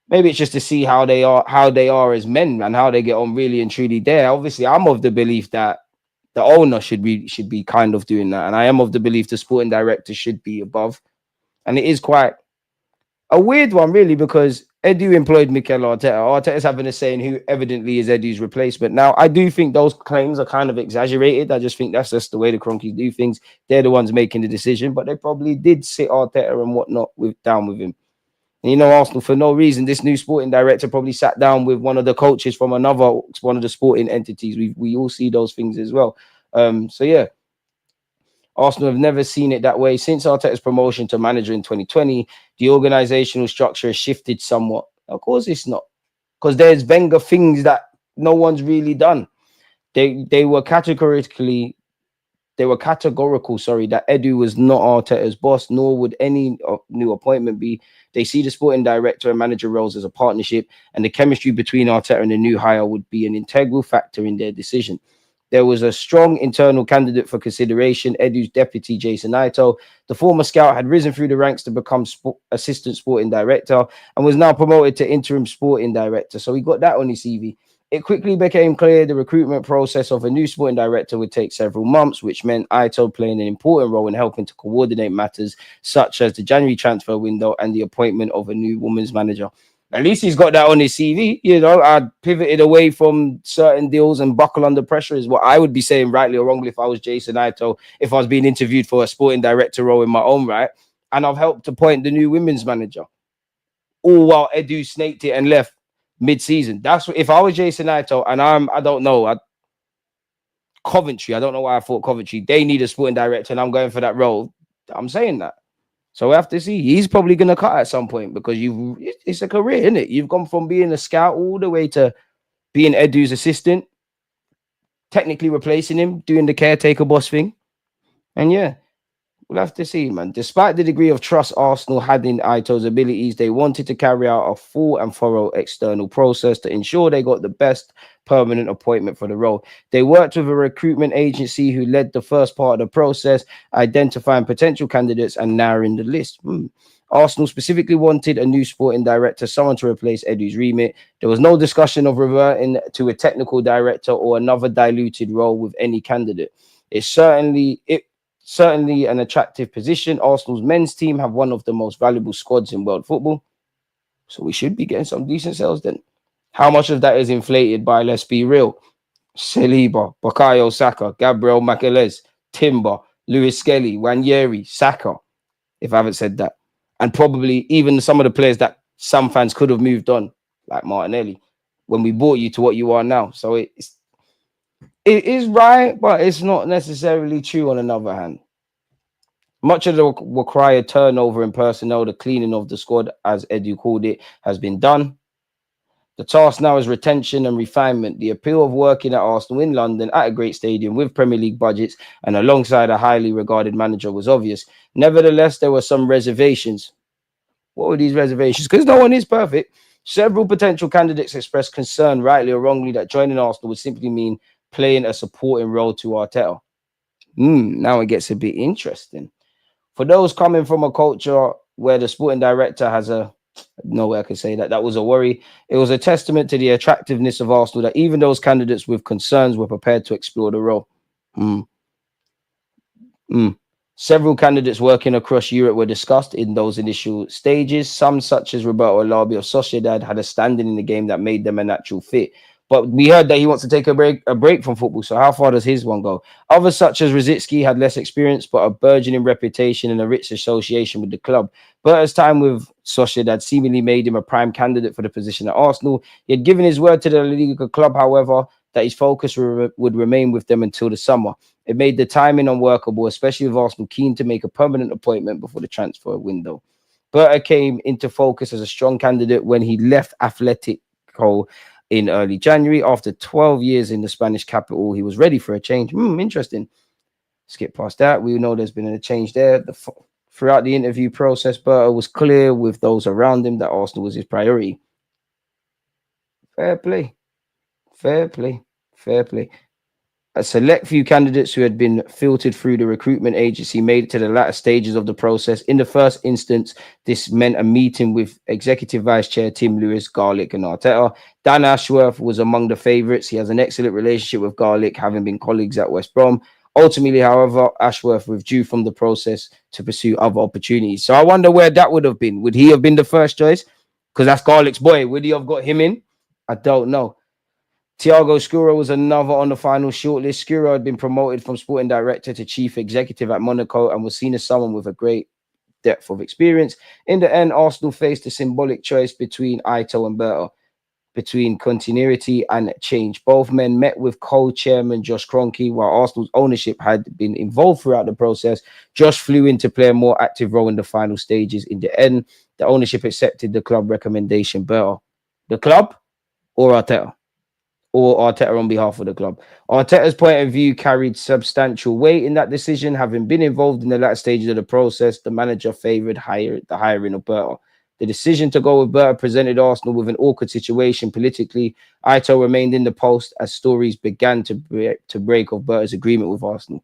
Maybe it's just to see how they are as men and how they get on really and truly there. Obviously, I'm of the belief that the owner should be kind of doing that. And I am of the belief the sporting director should be above. And it is quite a weird one, really, because Edu employed Mikel Arteta. Arteta's having a say in who evidently is Edu's replacement. Now, I do think those claims are kind of exaggerated. I just think that's just the way the Kroenkes do things. They're the ones making the decision, but they probably did sit Arteta and whatnot down with him. And you know, Arsenal, for no reason, this new sporting director probably sat down with one of the coaches from one of the sporting entities. We all see those things as well. So yeah. Arsenal have never seen it that way. Since Arteta's promotion to manager in 2020, the organizational structure has shifted somewhat. Of course it's not, because there's Wenger things that no one's really done. They were categorical, sorry, that Edu was not Arteta's boss, nor would any new appointment be. They see the sporting director and manager roles as a partnership, and the chemistry between Arteta and the new hire would be an integral factor in their decision. There was a strong internal candidate for consideration, Edu's deputy, Jason Ito. The former scout had risen through the ranks to become assistant sporting director and was now promoted to interim sporting director. So he got that on his CV. It quickly became clear the recruitment process of a new sporting director would take several months, which meant Ito playing an important role in helping to coordinate matters such as the January transfer window and the appointment of a new women's manager. At least he's got that on his CV. You know, I pivoted away from certain deals and buckle under pressure is what I would be saying, rightly or wrongly, if I was Jason Ito, if I was being interviewed for a sporting director role in my own right. And I've helped appoint the new women's manager, all while Edu snaked it and left mid-season. That's what, if I was Jason Ito and I don't know, Coventry, I don't know why I thought Coventry, they need a sporting director and I'm going for that role. I'm saying that. So we have to see. He's probably going to cut at some point because it's a career, isn't it? You've gone from being a scout all the way to being Edu's assistant, technically replacing him, doing the caretaker boss thing. And yeah, we'll have to see, man. Despite the degree of trust Arsenal had in Ito's abilities, they wanted to carry out a full and thorough external process to ensure they got the best permanent appointment for the role. They worked with a recruitment agency who led the first part of the process, identifying potential candidates and narrowing the list. Arsenal specifically wanted a new sporting director, someone to replace Edu's remit. There was no discussion of reverting to a technical director or another diluted role with any candidate. It's certainly an attractive position. Arsenal's men's team have one of the most valuable squads in world football. So we should be getting some decent sales then. How much of that is inflated by, let's be real, Saliba, Bukayo Saka, Gabriel Magalhaes, Timber, Lewis Skelly, Wanyeri, Saka, if I haven't said that. And probably even some of the players that some fans could have moved on, like Martinelli, when we brought you to what you are now. So it is right, but it's not necessarily true on another hand. Much of the required turnover in personnel, the cleaning of the squad, as Edu called it, has been done. The task now is retention and refinement. The appeal of working at Arsenal in London at a great stadium with Premier League budgets and alongside a highly regarded manager was obvious. Nevertheless, there were some reservations. What were these reservations? Because no one is perfect. Several potential candidates expressed concern, rightly or wrongly, that joining Arsenal would simply mean playing a supporting role to Arteta. Now it gets a bit interesting. For those coming from a culture where the sporting director has no way I can say that was a worry. It was a testament to the attractiveness of Arsenal that even those candidates with concerns were prepared to explore the role. Several candidates working across Europe were discussed in those initial stages. Some, such as Roberto Alabi of Sociedad, had a standing in the game that made them a natural fit. But we heard that he wants to take a break from football. So how far does his one go? Others, such as Rosicky, had less experience, but a burgeoning reputation and a rich association with the club. Berta's time with Sociedad seemingly made him a prime candidate for the position at Arsenal. He had given his word to the La Liga club, however, that his focus would remain with them until the summer. It made the timing unworkable, especially with Arsenal keen to make a permanent appointment before the transfer window. Berta came into focus as a strong candidate when he left Atletico in early January. After 12 years in the Spanish capital, he was ready for a change. Interesting. Skip past that. We know there's been a change there. Throughout the interview process, Berta was clear with those around him that Arsenal was his priority. Fair play. A select few candidates who had been filtered through the recruitment agency made it to the latter stages of the process. In the first instance, this meant a meeting with Executive Vice Chair Tim Lewis, Garlick, and Arteta. Dan Ashworth was among the favourites. He has an excellent relationship with Garlick, having been colleagues at West Brom. Ultimately, however, Ashworth withdrew from the process to pursue other opportunities. So I wonder where that would have been. Would he have been the first choice? Because that's Garlick's boy. Would he have got him in? I don't know. Thiago Skura was another on the final shortlist. Skura had been promoted from sporting director to chief executive at Monaco and was seen as someone with a great depth of experience. In the end, Arsenal faced a symbolic choice between Ito and Berta, between continuity and change. Both men met with co-chairman Josh Kroenke. While Arsenal's ownership had been involved throughout the process, Josh flew in to play a more active role in the final stages. In the end, the ownership accepted the club recommendation. Berta, the club or Arteta? or Arteta on behalf of the club. Arteta's point of view carried substantial weight in that decision, having been involved in the latter stages of the process. The manager favoured the hiring of Berta. The decision to go with Berta presented Arsenal with an awkward situation politically. Ito remained in the post as stories began to break of Berta's agreement with Arsenal.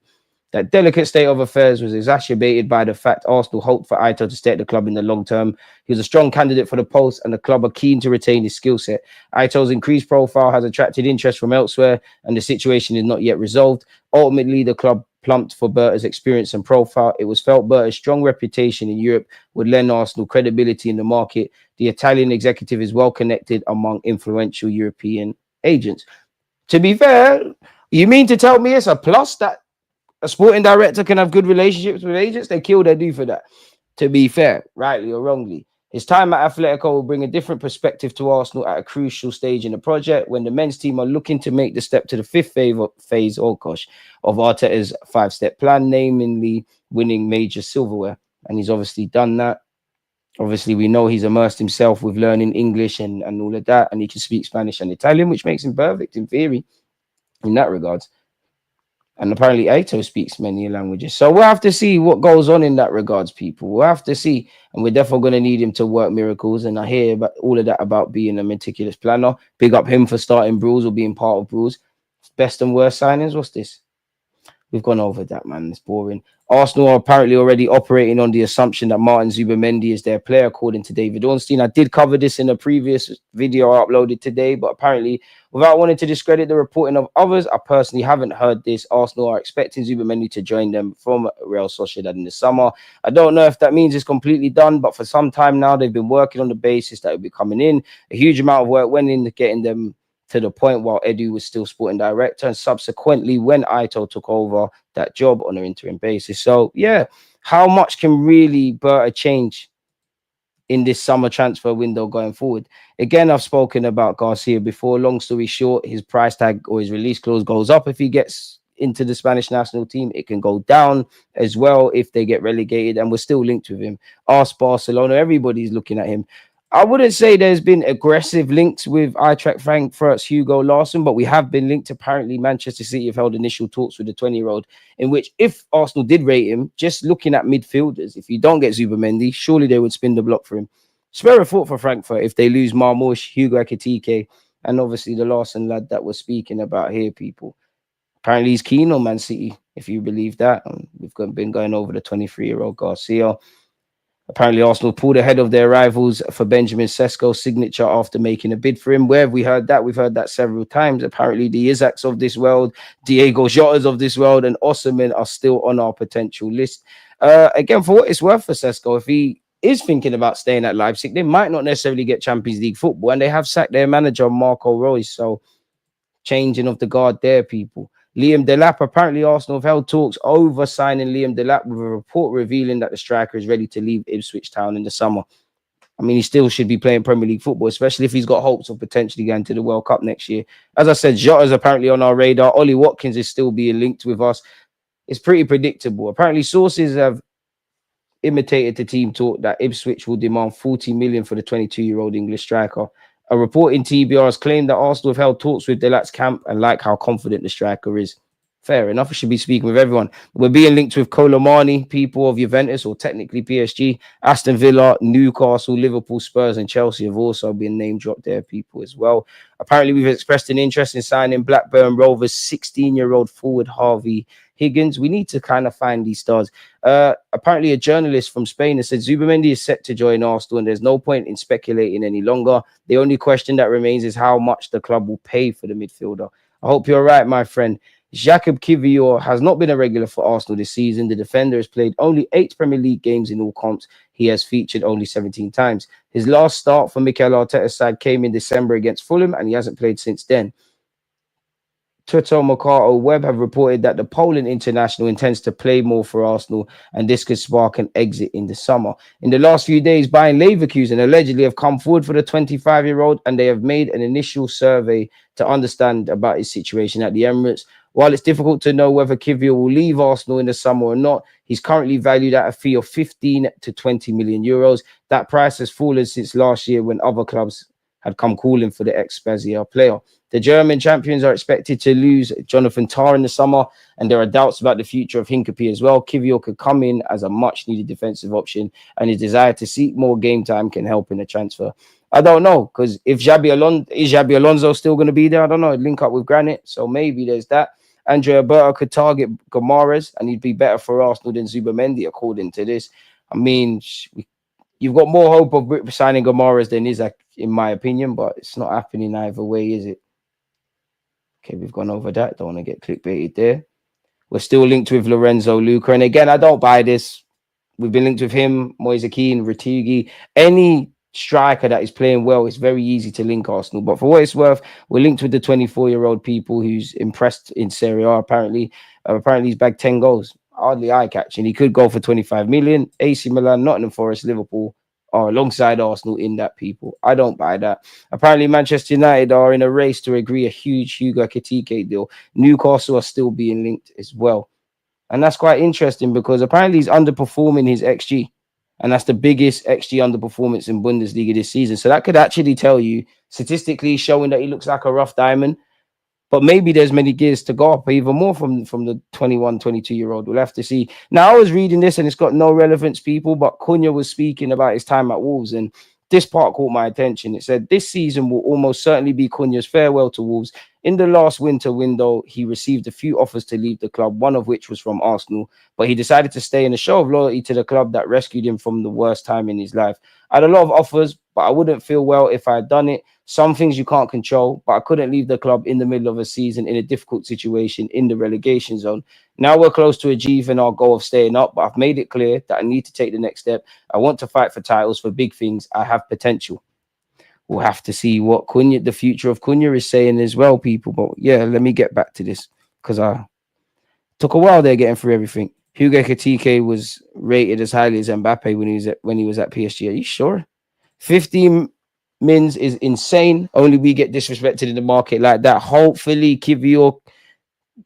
That delicate state of affairs was exacerbated by the fact Arsenal hoped for Ito to stay at the club in the long term. He was a strong candidate for the post, and the club are keen to retain his skill set. Ito's increased profile has attracted interest from elsewhere, and the situation is not yet resolved. Ultimately, the club plumped for Berta's experience and profile. It was felt Berta's strong reputation in Europe would lend Arsenal credibility in the market. The Italian executive is well connected among influential European agents. To be fair, you mean to tell me it's a plus that a sporting director can have good relationships with agents? They kill their due for that. To be fair, rightly or wrongly, his time at Atletico will bring a different perspective to Arsenal at a crucial stage in the project when the men's team are looking to make the step to the fifth phase, of Arteta's five-step plan, namely winning major silverware. And he's obviously done that. Obviously, we know he's immersed himself with learning English and all of that, and he can speak Spanish and Italian, which makes him perfect in theory in that regards. And apparently Aito speaks many languages. So we'll have to see what goes on in that regards, people. We'll have to see. And we're definitely going to need him to work miracles. And I hear about all of that about being a meticulous planner. Big up him for starting Bruce or being part of Bruce. Best and worst signings. What's this? We've gone over that, man. It's boring. Arsenal are apparently already operating on the assumption that Martin Zubimendi is their player, according to David Ornstein. I did cover this in a previous video I uploaded today, but apparently, without wanting to discredit the reporting of others, I personally haven't heard this. Arsenal are expecting Zubimendi to join them from Real Sociedad in the summer. I don't know if that means it's completely done, but for some time now, they've been working on the basis that it will be coming in. A huge amount of work went into getting them to the point while Edu was still sporting director, and subsequently when Ito took over that job on an interim basis. So yeah, how much can really Berta change in this summer transfer window going forward? Again, I've spoken about Garcia before. Long story short, his price tag or his release clause goes up if he gets into the Spanish national team. It can go down as well if they get relegated, and we're still linked with him. Ask Barcelona, everybody's looking at him. I wouldn't say there's been aggressive links with Eintracht Frankfurt's Hugo Larsson, but we have been linked. Apparently, Manchester City have held initial talks with the 20-year-old, in which if Arsenal did rate him, just looking at midfielders, if you don't get Zubimendi, surely they would spin the block for him. Spare a thought for Frankfurt if they lose Marmoush, Hugo Ekitike, and obviously the Larsson lad that we're speaking about here, people. Apparently, he's keen on Man City, if you believe that. And we've been going over the 23-year-old Garcia. Apparently, Arsenal pulled ahead of their rivals for Benjamin Sesko's signature after making a bid for him. Where have we heard that? We've heard that several times. Apparently, the Hijacks of this world, Diego Jotas of this world, and Osimhen are still on our potential list. Again, for what it's worth for Sesko, if he is thinking about staying at Leipzig, they might not necessarily get Champions League football, and they have sacked their manager, Marco Reus. So, changing of the guard there, people. Liam Delap, apparently Arsenal have held talks over signing Liam Delap, with a report revealing that the striker is ready to leave Ipswich Town in the summer. I mean, he still should be playing Premier League football, especially if he's got hopes of potentially going to the World Cup next year. As I said, Jota is apparently on our radar. Ollie Watkins is still being linked with us. It's pretty predictable. Apparently, sources have imitated the team talk that Ipswich will demand 40 million for the 22-year-old English striker. A report in TBR has claimed that Arsenal have held talks with Delap's camp and like how confident the striker is. Fair enough. I should be speaking with everyone. We're being linked with Colomani, people of Juventus, or technically PSG, Aston Villa, Newcastle, Liverpool, Spurs, and Chelsea have also been name dropped there, people as well. Apparently, we've expressed an interest in signing Blackburn Rovers 16-year-old forward Harvey Higgins. We need to kind of find these stars. Apparently, a journalist from Spain has said Zubimendi is set to join Arsenal, and there's no point in speculating any longer. The only question that remains is how much the club will pay for the midfielder. I hope you're right, my friend. Jakub Kiwior has not been a regular for Arsenal this season. The defender has played only 8 Premier League games in all comps. He has featured only 17 times. His last start for Mikel Arteta's side came in December against Fulham, and he hasn't played since then. Tuto Mercato Web have reported that the Poland international intends to play more for Arsenal, and this could spark an exit in the summer. In the last few days, Bayern Leverkusen allegedly have come forward for the 25-year-old, and they have made an initial survey to understand about his situation at the Emirates. While it's difficult to know whether Kiwior will leave Arsenal in the summer or not, he's currently valued at a fee of 15 to 20 million euros. That price has fallen since last year when other clubs had come calling for the ex-Spezia player. The German champions are expected to lose Jonathan Tah in the summer, and there are doubts about the future of Hincapie as well. Kivior could come in as a much-needed defensive option, and his desire to seek more game time can help in the transfer. I don't know, because if Xabi Alonso still going to be there? I don't know. Link up with Granit, so maybe there's that. Andrea Berta could target Gomares, and he'd be better for Arsenal than Zubamendi, according to this. I mean, you've got more hope of signing Gomares than Isaac, in my opinion, but it's not happening either way, is it? Okay, we've gone over that. Don't want to get clickbaited there. We're still linked with Lorenzo Luca. And again, I don't buy this. We've been linked with him, Moise Kean, Ratigi. Any striker that is playing well, it's very easy to link Arsenal. But for what it's worth, we're linked with the 24-year-old people who's impressed in Serie A, apparently. Apparently, he's bagged 10 goals. Hardly eye-catching. He could go for 25 million. AC Milan, Nottingham Forest, Liverpool are alongside Arsenal in that, people. I don't buy that. Apparently, Manchester United are in a race to agree a huge Hijack deal. Newcastle are still being linked as well. And that's quite interesting because apparently he's underperforming his XG. And that's the biggest XG underperformance in Bundesliga this season. So that could actually tell you, statistically, showing that he looks like a rough diamond. But maybe there's many gears to go up even more from the 21, 22-year-old. We'll have to see. Now, I was reading this and it's got no relevance, people, but Cunha was speaking about his time at Wolves, and this part caught my attention. It said, this season will almost certainly be Cunha's farewell to Wolves. In the last winter window, he received a few offers to leave the club, one of which was from Arsenal, but he decided to stay in a show of loyalty to the club that rescued him from the worst time in his life. I had a lot of offers, but I wouldn't feel well if I had done it. Some things you can't control, but I couldn't leave the club in the middle of a season in a difficult situation in the relegation zone. Now we're close to achieving our goal of staying up, but I've made it clear that I need to take the next step. I want to fight for titles, for big things. I have potential. We'll have to see what Cunha, the future of Cunha, is saying as well, people. But yeah, let me get back to this because I took a while there getting through everything. Hugo Ekitike was rated as highly as Mbappe when he was at PSG. Are you sure? 15 mins is insane. Only we get disrespected in the market like that. Hopefully, Kivior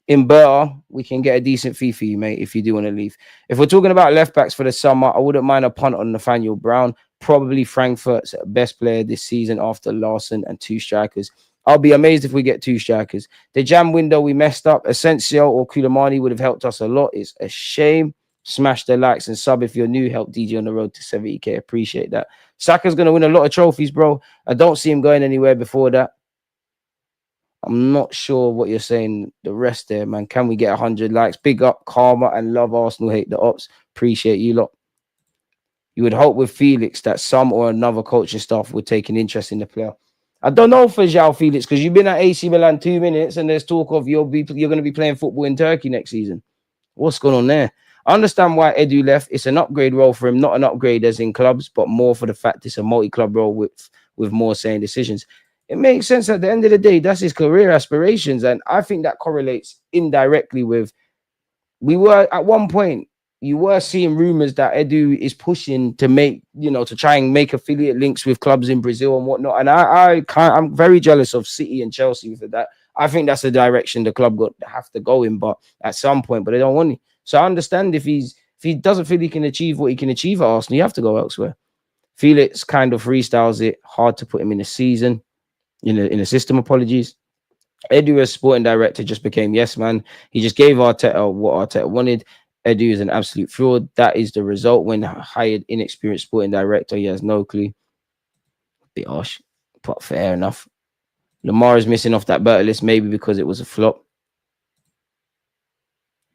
in Berta, we can get a decent fee for you, mate, if you do want to leave. If we're talking about left backs for the summer, I wouldn't mind a punt on Nathaniel Brown. Probably Frankfurt's best player this season after Larson and two strikers. I'll be amazed if we get two strikers. The jam window, we messed up. Asensio or Koulibaly would have helped us a lot. It's a shame. Smash the likes and sub if you're new. Help DJ on the road to 70k. Appreciate that. Saka's going to win a lot of trophies, bro. I don't see him going anywhere before that. I'm not sure what you're saying. The rest there, man. Can we get 100 likes? Big up, Karma, and love Arsenal, hate the ops. Appreciate you lot. You would hope with Felix that some or another coaching staff would take an interest in the player. I don't know for João Felix because you've been at AC Milan 2 minutes and there's talk of you're going to be playing football in Turkey next season. What's going on there? I understand why Edu left. It's an upgrade role for him, not an upgrade as in clubs, but more for the fact it's a multi-club role with more saying decisions. It makes sense at the end of the day. That's his career aspirations. And I think that correlates indirectly with, we were at one point, you were seeing rumors that Edu is pushing to make, to try and make affiliate links with clubs in Brazil and whatnot. And I'm very jealous of City and Chelsea for that. I think that's the direction the club have to go in, but at some point, but they don't want it. So I understand if he doesn't feel he can achieve what he can achieve at Arsenal, you have to go elsewhere. Felix kind of freestyles it. Hard to put him in a season, in a system. Apologies. Edu as sporting director just became yes man. He just gave Arteta what Arteta wanted. Edu is an absolute fraud. That is the result when hired inexperienced sporting director. He has no clue. Bit harsh, but fair enough. Lamar is missing off that Berta list, maybe because it was a flop.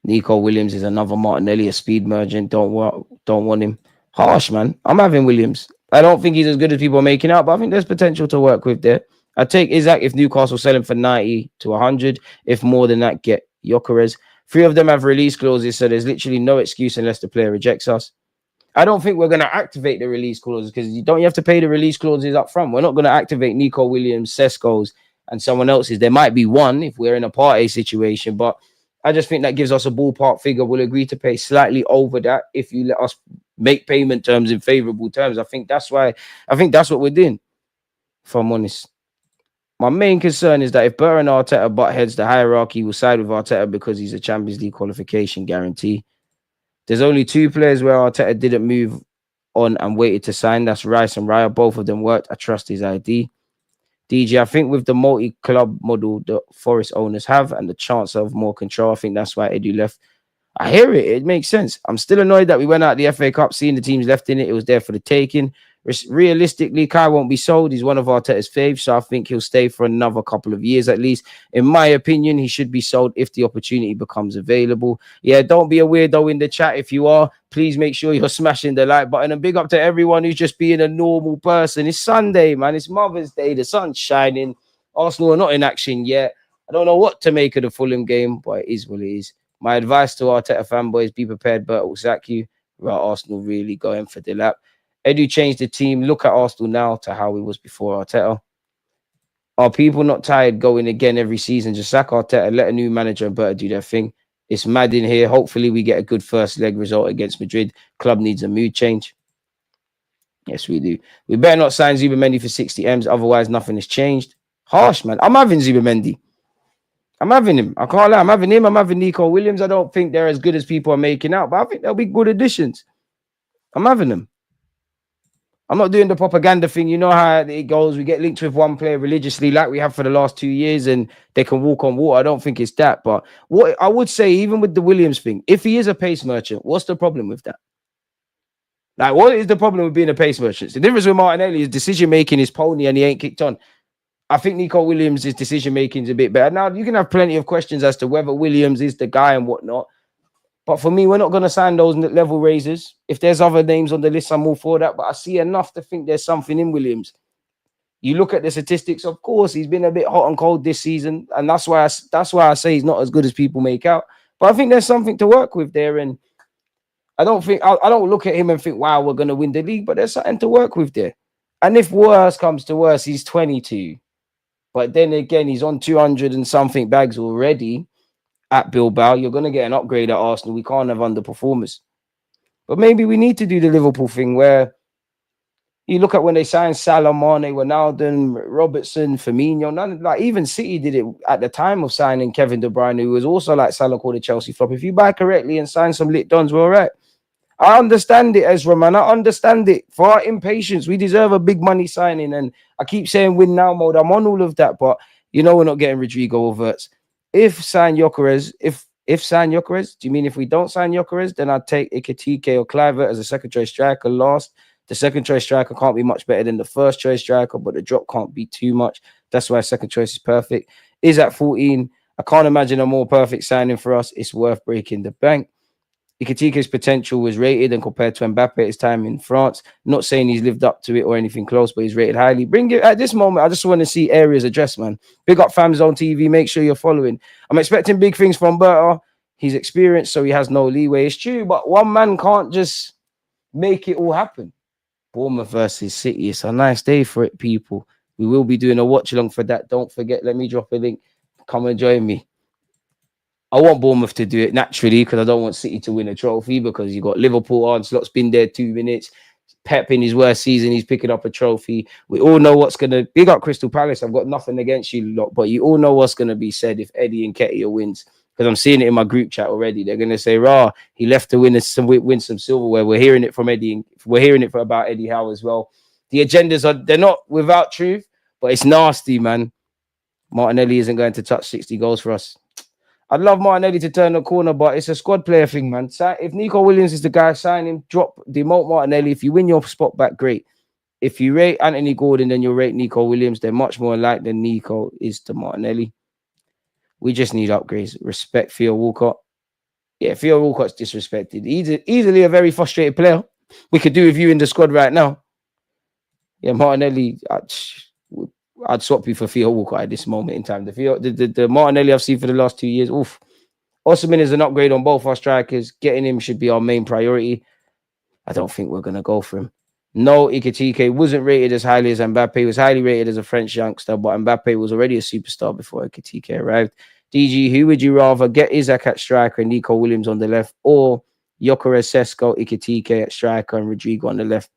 Nico Williams is another Martinelli, a speed merchant. Don't want him. Harsh, man. I'm having Williams. I don't think he's as good as people are making out, but I think there's potential to work with there. I'd take Isaac if Newcastle sell him for 90 to 100. If more than that, get Gyökeres. 3 of them have release clauses, so there's literally no excuse unless the player rejects us. I don't think we're going to activate the release clauses because you have to pay the release clauses up front. We're not going to activate Nico Williams, Sesko's, and someone else's. There might be one if we're in a party situation, but I just think that gives us a ballpark figure. We'll agree to pay slightly over that if you let us make payment terms in favorable terms. I think that's what we're doing, if I'm honest. My main concern is that if Berta and Arteta butt heads, the hierarchy will side with Arteta because he's a Champions League qualification guarantee. There's only 2 players where Arteta didn't move on and waited to sign. That's Rice and Raya. Both of them worked. I trust his ID. DG, I think with the multi-club model the Forest owners have and the chance of more control, I think that's why Edu left. I hear it. It makes sense. I'm still annoyed that we went out the FA Cup, seeing the teams left in it. It was there for the taking. Realistically, Kai won't be sold. He's one of Arteta's faves, so I think he'll stay for another couple of years at least. In my opinion, he should be sold if the opportunity becomes available. Yeah, don't be a weirdo in the chat. If you are, please make sure you're smashing the like button. And big up to everyone who's just being a normal person. It's Sunday, man. It's Mother's Day. The sun's shining. Arsenal are not in action yet. I don't know what to make of the Fulham game, but it is what it is. My advice to Arteta fanboys, be prepared, Berta will sack you. Right, Arsenal really going for the lap. Edu changed the team. Look at Arsenal now to how it was before Arteta. Are people not tired going again every season? Just sack Arteta, let a new manager and Berta do their thing. It's mad in here. Hopefully we get a good first leg result against Madrid. Club needs a mood change. Yes, we do. We better not sign Zubimendi for 60 M's. Otherwise, nothing has changed. Harsh, man. I'm having Zubimendi. I'm having him. I can't lie. I'm having him. I'm having Nico Williams. I don't think they're as good as people are making out, but I think they'll be good additions. I'm having them. I'm not doing the propaganda thing. You know how it goes. We get linked with one player religiously like we have for the last 2 years and they can walk on water. I don't think it's that. But what I would say, even with the Williams thing, if he is a pace merchant, what's the problem with that? Like, what is the problem with being a pace merchant? The difference with Martinelli is decision-making is pony and he ain't kicked on. I think Nico Williams' decision-making is a bit better. Now, you can have plenty of questions as to whether Williams is the guy and whatnot. But for me, we're not going to sign those level raisers. If there's other names on the list, I'm all for that. But I see enough to think there's something in Williams. You look at the statistics, of course, he's been a bit hot and cold this season. And that's why I say he's not as good as people make out. But I think there's something to work with there. And I don't look at him and think, wow, we're going to win the league. But there's something to work with there. And if worse comes to worse, he's 22. But then again, he's on 200 and something bags already at Bilbao. You're going to get an upgrade at Arsenal. We can't have underperformers. But maybe we need to do the Liverpool thing where you look at when they signed Salah, Mane, Ronaldo, Robertson, Firmino. Like even City did it at the time of signing Kevin De Bruyne, who was also like Salah called a Chelsea flop. If you buy correctly and sign some lit dons, we're all right. I understand it, Ezra, man. I understand it. For our impatience, we deserve a big money signing. And I keep saying win now mode. I'm on all of that. But you know we're not getting Rodrigo or Verts. If sign Gyökeres, if sign Gyökeres, do you mean if we don't sign Gyökeres, then I'd take Ekitike or Kluivert as a second choice striker last. The second choice striker can't be much better than the first choice striker, but the drop can't be too much. That's why second choice is perfect. Is at 14. I can't imagine a more perfect signing for us. It's worth breaking the bank. Ekitike's potential was rated and compared to Mbappe at his time in France. Not saying he's lived up to it or anything close, but he's rated highly. Bring it at this moment. I just want to see areas addressed, man. Big up Fam Zone TV. Make sure you're following. I'm expecting big things from Berta. He's experienced, so he has no leeway. It's true, but one man can't just make it all happen. Bournemouth versus City. It's a nice day for it, people. We will be doing a watch along for that. Don't forget, let me drop a link. Come and join me. I want Bournemouth to do it naturally because I don't want City to win a trophy because you got Liverpool. Onslaugh's been there 2 minutes. Pep in his worst season, he's picking up a trophy. We all know what's going to... Big up Crystal Palace. I've got nothing against you lot, but you all know what's going to be said if Eddie Nketiah wins. Because I'm seeing it in my group chat already. They're going to say, rah, he left to win some silverware. We're hearing it from Eddie. We're hearing it about Eddie Howe as well. The agendas they're not without truth, but it's nasty, man. Martinelli isn't going to touch 60 goals for us. I'd love Martinelli to turn the corner, but it's a squad player thing, man. If Nico Williams is the guy, sign him, demote Martinelli. If you win your spot back, great. If you rate Anthony Gordon, then you'll rate Nico Williams. They're much more alike than Nico is to Martinelli. We just need upgrades. Respect Theo Walcott. Yeah, Theo Walcott's disrespected. Easily a very frustrated player. We could do with you in the squad right now. Yeah, Martinelli... I'd swap you for Theo Walcott at this moment in time. The Martinelli I've seen for the last 2 years, oof. Osimhen is an upgrade on both our strikers. Getting him should be our main priority. I don't think we're going to go for him. No, Ekitike wasn't rated as highly as Mbappe. He was highly rated as a French youngster, but Mbappe was already a superstar before Ekitike arrived. DG, who would you rather get Hijack at striker and Nico Williams on the left, or Gyökeres, Sesko, Ekitike at striker and Rodrigo on the left?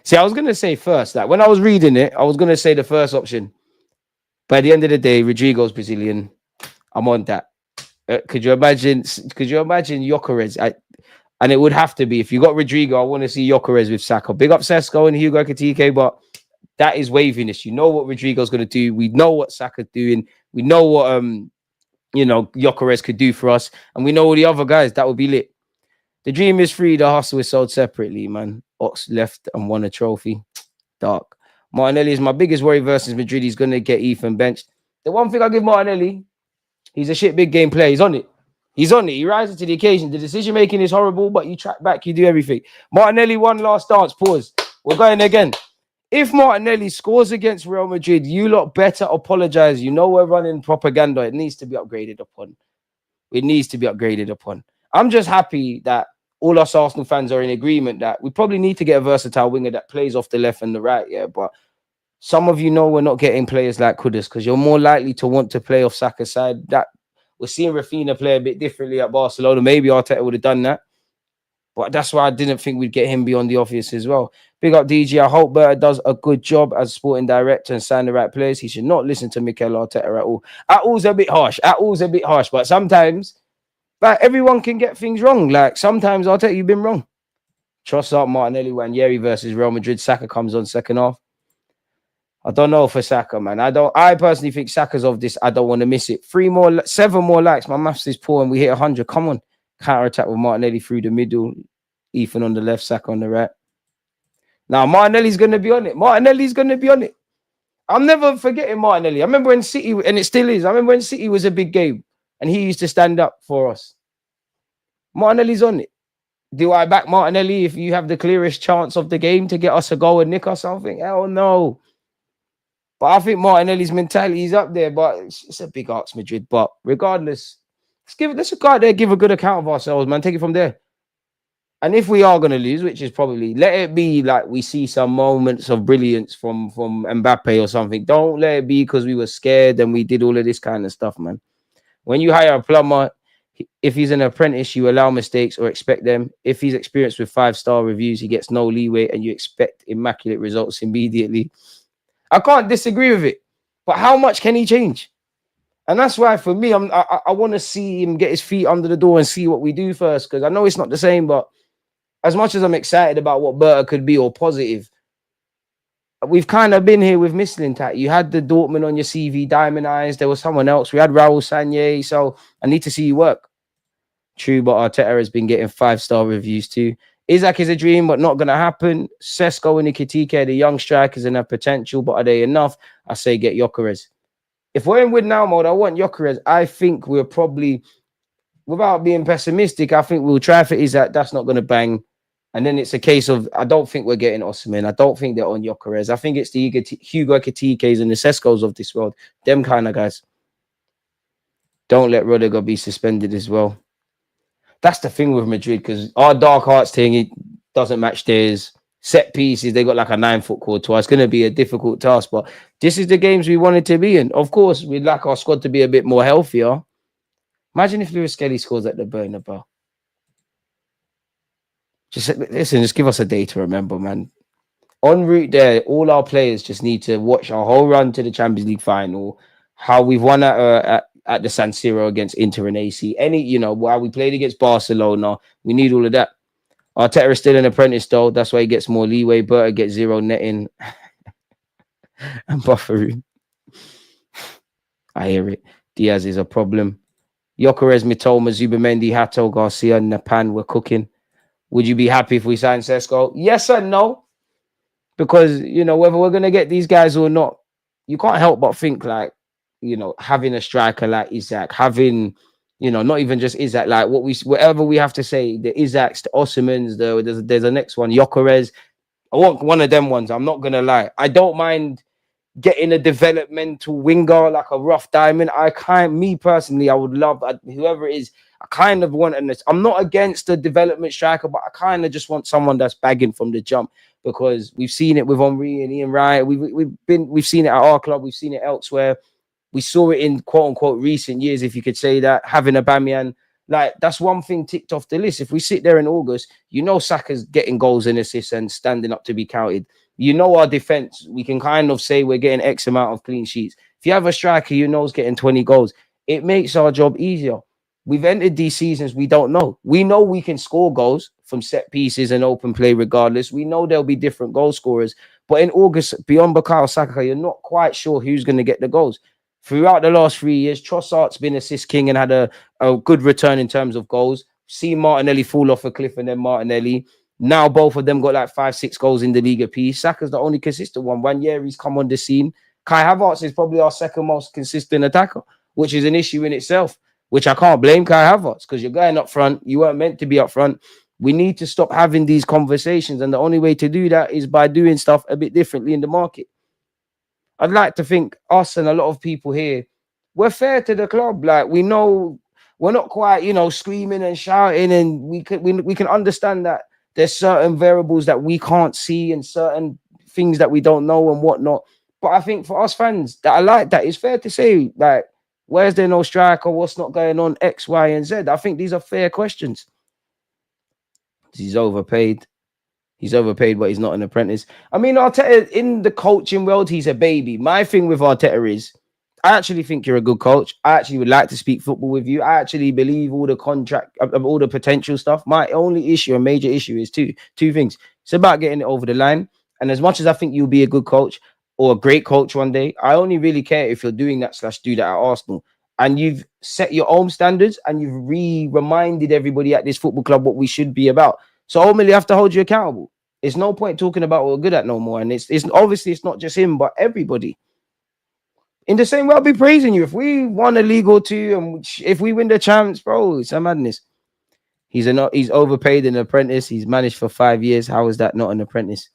See, I was going to say first, like when I was reading it, I was going to say the first option. But at the end of the day, Rodrigo's Brazilian. I'm on that. Could you imagine Gyökeres? And it would have to be, if you got Rodrigo, I want to see Gyökeres with Saka. Big up Sesko and Hugo Ekitike, but that is waviness. You know what Rodrigo's going to do. We know what Saka's doing. We know what Gyökeres could do for us, and we know all the other guys. That would be lit. The dream is free. The hustle is sold separately, man. Ox left and won a trophy. Dark. Martinelli is my biggest worry versus Madrid. He's going to get Ethan benched. The one thing I give Martinelli, he's a shit big game player. He's on it. He's on it. He rises to the occasion. The decision making is horrible, but you track back, you do everything. Martinelli, one last dance. Pause. We're going again. If Martinelli scores against Real Madrid, you lot better apologize. You know we're running propaganda. It needs to be upgraded upon. It needs to be upgraded upon. I'm just happy that all us Arsenal fans are in agreement that we probably need to get a versatile winger that plays off the left and the right. Yeah, but some of you know we're not getting players like Kudus because you're more likely to want to play off Saka's side. That we're seeing Rafinha play a bit differently at Barcelona. Maybe Arteta would have done that. But that's why I didn't think we'd get him beyond the obvious as well. Big up DG. I hope Berta does a good job as sporting director and sign the right players. He should not listen to Mikel Arteta at all. At all's a bit harsh. But sometimes, like, everyone can get things wrong. Like, sometimes Arteta, you've been wrong. Trust up Martinelli, Wanyeri versus Real Madrid. Saka comes on second half. I don't know for Saka, man. I personally think Saka's of this. I don't want to miss it. 7 more likes. My maths is poor and we hit 100. Come on. Counter attack with Martinelli through the middle. Ethan on the left, Saka on the right. Now, Martinelli's going to be on it. I'm never forgetting Martinelli. I remember when City, and it still is. I remember when City was a big game and he used to stand up for us. Martinelli's on it. Do I back Martinelli if you have the clearest chance of the game to get us a goal and nick or something? Hell no. But I think Martinelli's mentality is up there, but it's a big ask, Madrid. But regardless, let's go out there, give a good account of ourselves, man. Take it from there. And if we are going to lose, which is probably, let it be like we see some moments of brilliance from Mbappe or something. Don't let it be because we were scared and we did all of this kind of stuff, man. When you hire a plumber, if he's an apprentice, you allow mistakes or expect them. If he's experienced with 5-star reviews, he gets no leeway and you expect immaculate results immediately. I can't disagree with it. But how much can he change? And that's why, for me, I want to see him get his feet under the door and see what we do first. Because I know it's not the same, but as much as I'm excited about what Berta could be or positive, we've kind of been here with Mislintat. You had the Dortmund on your CV, Diamond Eyes. There was someone else. We had Raul Sanye. So I need to see you work. True, but Arteta has been getting 5-star reviews too. Hijack is a dream, but not going to happen. Sesko and Ekitike, the young strikers and their potential, but are they enough? I say get Gyökeres. If we're in win now mode, I want Gyökeres. I think we're probably, without being pessimistic, I think we'll try for Hijack. That's not going to bang. And then it's a case of, I don't think we're getting Osimhen. I don't think they're on Gyökeres. I think it's the Hugo Ekitikes and the Seskos of this world. Them kind of guys. Don't let Rodrigo be suspended as well. That's the thing with Madrid, because our dark arts thing, it doesn't match theirs. Set pieces, they got like a 9-foot courtois. It's going to be a difficult task, but this is the games we wanted to be in. Of course, we'd like our squad to be a bit more healthier. Imagine if Lewis Skelly scores at the Bernabeu. Just give us a day to remember, man. En route there, all our players just need to watch our whole run to the Champions League final, how we've won at the San Siro against Inter and AC. While we played against Barcelona, we need all of that. Arteta is still an apprentice, though. That's why he gets more leeway. Berta gets 0 netting and buffering. I hear it. Diaz is a problem. Gyökeres, Mitoma, Zubimendi, Hato, Garcia, Napan, we're cooking. Would you be happy if we signed Sesko? Yes and no. Because, whether we're going to get these guys or not, you can't help but think like, having a striker like Hijack, having, not even just Hijack, like whatever we have to say, the Isaacs, the Osimhens, there's a next one, Gyökeres. I want one of them ones. I'm not going to lie. I don't mind getting a developmental winger, like a rough diamond. Me personally, I would love whoever it is. I kind of want, and I'm not against the development striker, but I kind of just want someone that's bagging from the jump, because we've seen it with Henry and Ian Wright. We've seen it at our club. We've seen it elsewhere. We saw it in quote unquote recent years, if you could say that. Having a Aubameyang, like, that's one thing ticked off the list. If we sit there in August, Saka's getting goals and assists and standing up to be counted. Our defense, we can kind of say we're getting X amount of clean sheets. If you have a striker, is getting 20 goals. It makes our job easier. We've entered these seasons, we don't know. We know we can score goals from set pieces and open play regardless. We know there'll be different goal scorers. But in August, beyond Bukayo Saka, you're not quite sure who's going to get the goals. Throughout the last 3 years, Trossard's been assist king and had a good return in terms of goals. See Martinelli fall off a cliff and then Martinelli. Now both of them got like 5-6 goals in the league apiece. Saka's the only consistent one. 1 year he's come on the scene. Kai Havertz is probably our second most consistent attacker, which is an issue in itself, which I can't blame Kai Havertz because you're going up front. You weren't meant to be up front. We need to stop having these conversations. And the only way to do that is by doing stuff a bit differently in the market. I'd like to think us and a lot of people here, we're fair to the club. Like, we know we're not quite, screaming and shouting, and we can understand that there's certain variables that we can't see and certain things that we don't know and whatnot. But I think for us fans that are like that, it's fair to say, like, where's there no striker? What's not going on? X, Y, and Z. I think these are fair questions. He's overpaid. He's overpaid, but he's not an apprentice. I mean, Arteta, in the coaching world, he's a baby. My thing with Arteta is, I actually think you're a good coach. I actually would like to speak football with you. I actually believe all the all the potential stuff. My only issue, a major issue, is two things. It's about getting it over the line. And as much as I think you'll be a good coach or a great coach one day, I only really care if you're doing that / do that at Arsenal. And you've set your own standards and you've reminded everybody at this football club what we should be about. So ultimately, I have to hold you accountable. It's no point talking about what we're good at no more. And it's obviously it's not just him, but everybody. In the same way, I'll be praising you. If we won a league or two and if we win the champs, bro, it's a madness. He's overpaid an apprentice. He's managed for 5 years. How is that not an apprentice?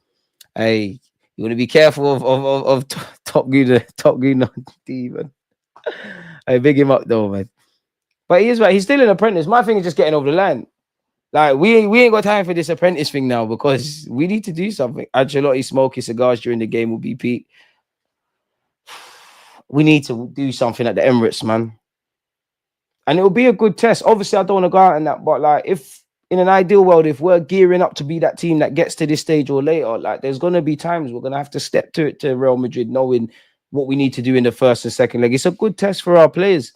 Hey, you want to be careful of Top Gooner, Steven. Hey, big him up though, man. But he is right. He's still an apprentice. My thing is just getting over the line. Like, we ain't got time for this apprentice thing now because we need to do something. Ancelotti smoking cigars during the game will be peak. We need to do something at the Emirates, man. And it will be a good test. Obviously, I don't want to go out in that, but like, if in an ideal world, if we're gearing up to be that team that gets to this stage or later, like, there's going to be times we're going to have to step to it to Real Madrid, knowing what we need to do in the first and second leg. It's a good test for our players.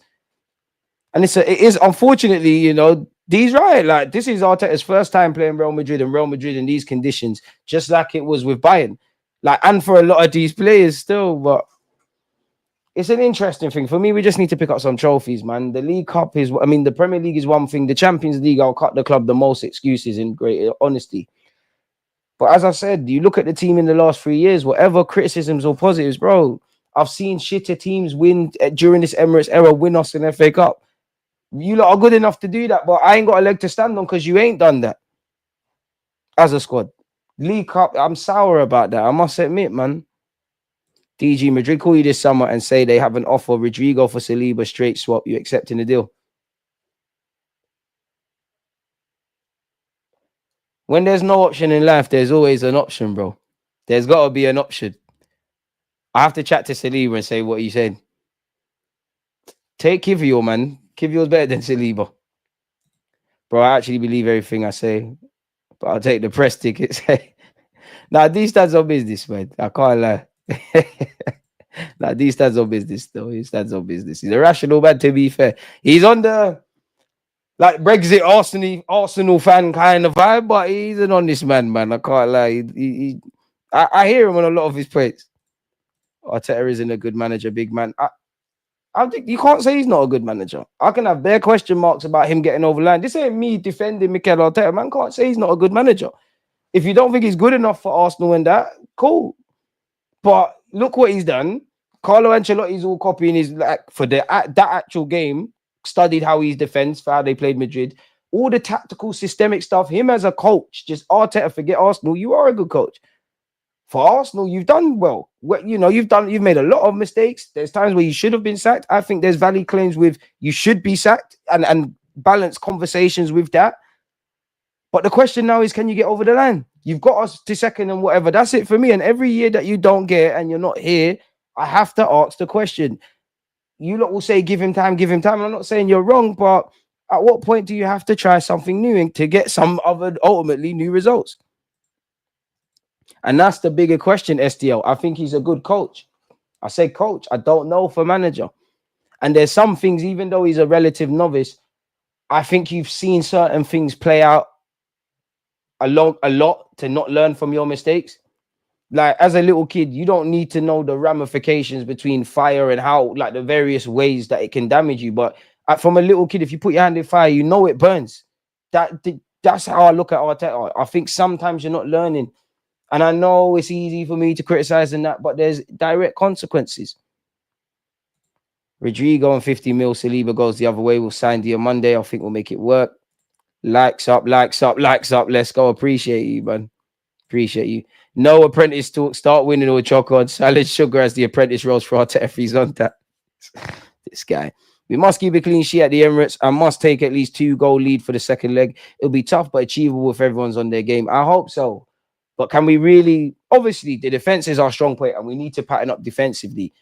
And it is unfortunately, D's right. Like, this is Arteta's first time playing Real Madrid and Real Madrid in these conditions, just like it was with Bayern. Like, and for a lot of these players still, but it's an interesting thing. For me, we just need to pick up some trophies, man. The League Cup the Premier League is one thing. The Champions League, I'll cut the club the most excuses in great honesty. But as I said, you look at the team in the last 3 years, whatever criticisms or positives, bro, I've seen shitter teams win during this Emirates era, win us in FA Cup. You lot are good enough to do that, but I ain't got a leg to stand on because you ain't done that as a squad. League Cup, I'm sour about that. I must admit, man. DG Madrid call you this summer and say they have an offer, Rodrigo for Saliba, straight swap. You accepting the deal? When there's no option in life, there's always an option, bro. There's got to be an option. I have to chat to Saliba and say what you said. Take Kivior, man. Kivior's better than Saliba. Bro, I actually believe everything I say. But I'll take the press tickets. Now, these stands on business, man. I can't lie. Nah, these stands on business, though. He stands on business. He's a rational man, to be fair. He's on the like Brexit Arsenal fan kind of vibe, but he's an honest man. I can't lie. I hear him on a lot of his points. Arteta isn't a good manager, big man. I think you can't say he's not a good manager. I can have bare question marks about him getting over line. This ain't me defending Mikel Arteta. Man can't say he's not a good manager. If you don't think he's good enough for Arsenal and that, cool. But look what he's done. Carlo Ancelotti's all copying his, like, for that actual game, studied how he's defends, for how they played Madrid. All the tactical, systemic stuff. Him as a coach, just Arteta, forget Arsenal. You are a good coach. For Arsenal, you've done well. You've made a lot of mistakes. There's times where you should have been sacked. I think there's valid claims with you should be sacked and balance conversations with that. But the question now is, can you get over the line? You've got us to second and whatever. That's it for me. And every year that you don't get and you're not here, I have to ask the question. You lot will say, give him time, give him time. I'm not saying you're wrong, but at what point do you have to try something new to get some other ultimately new results? And that's the bigger question, SDL. I think he's a good coach. I say coach. I don't know for manager. And there's some things, even though he's a relative novice, I think you've seen certain things play out a lot to not learn from your mistakes. Like as a little kid, you don't need to know the ramifications between fire and how, like the various ways that it can damage you. But from a little kid, if you put your hand in fire, you know it burns. That's how I look at Arteta. I think sometimes you're not learning, and I know it's easy for me to criticize and that, but there's direct consequences. Rodrigo and 50 mil, Saliba goes the other way. We'll sign Dia Monday. I think we'll make it work. Likes up, likes up, likes up. Let's go. Appreciate you, man. Appreciate you. No apprentice talk. Start winning or chalk on. Silent Sugar as the apprentice roles for Arteta if he's on that. This guy. We must keep a clean sheet at the Emirates and must take at least 2-goal lead for the second leg. It'll be tough but achievable if everyone's on their game. I hope so. But can we really? Obviously, the defense is our strong point and we need to pattern up defensively.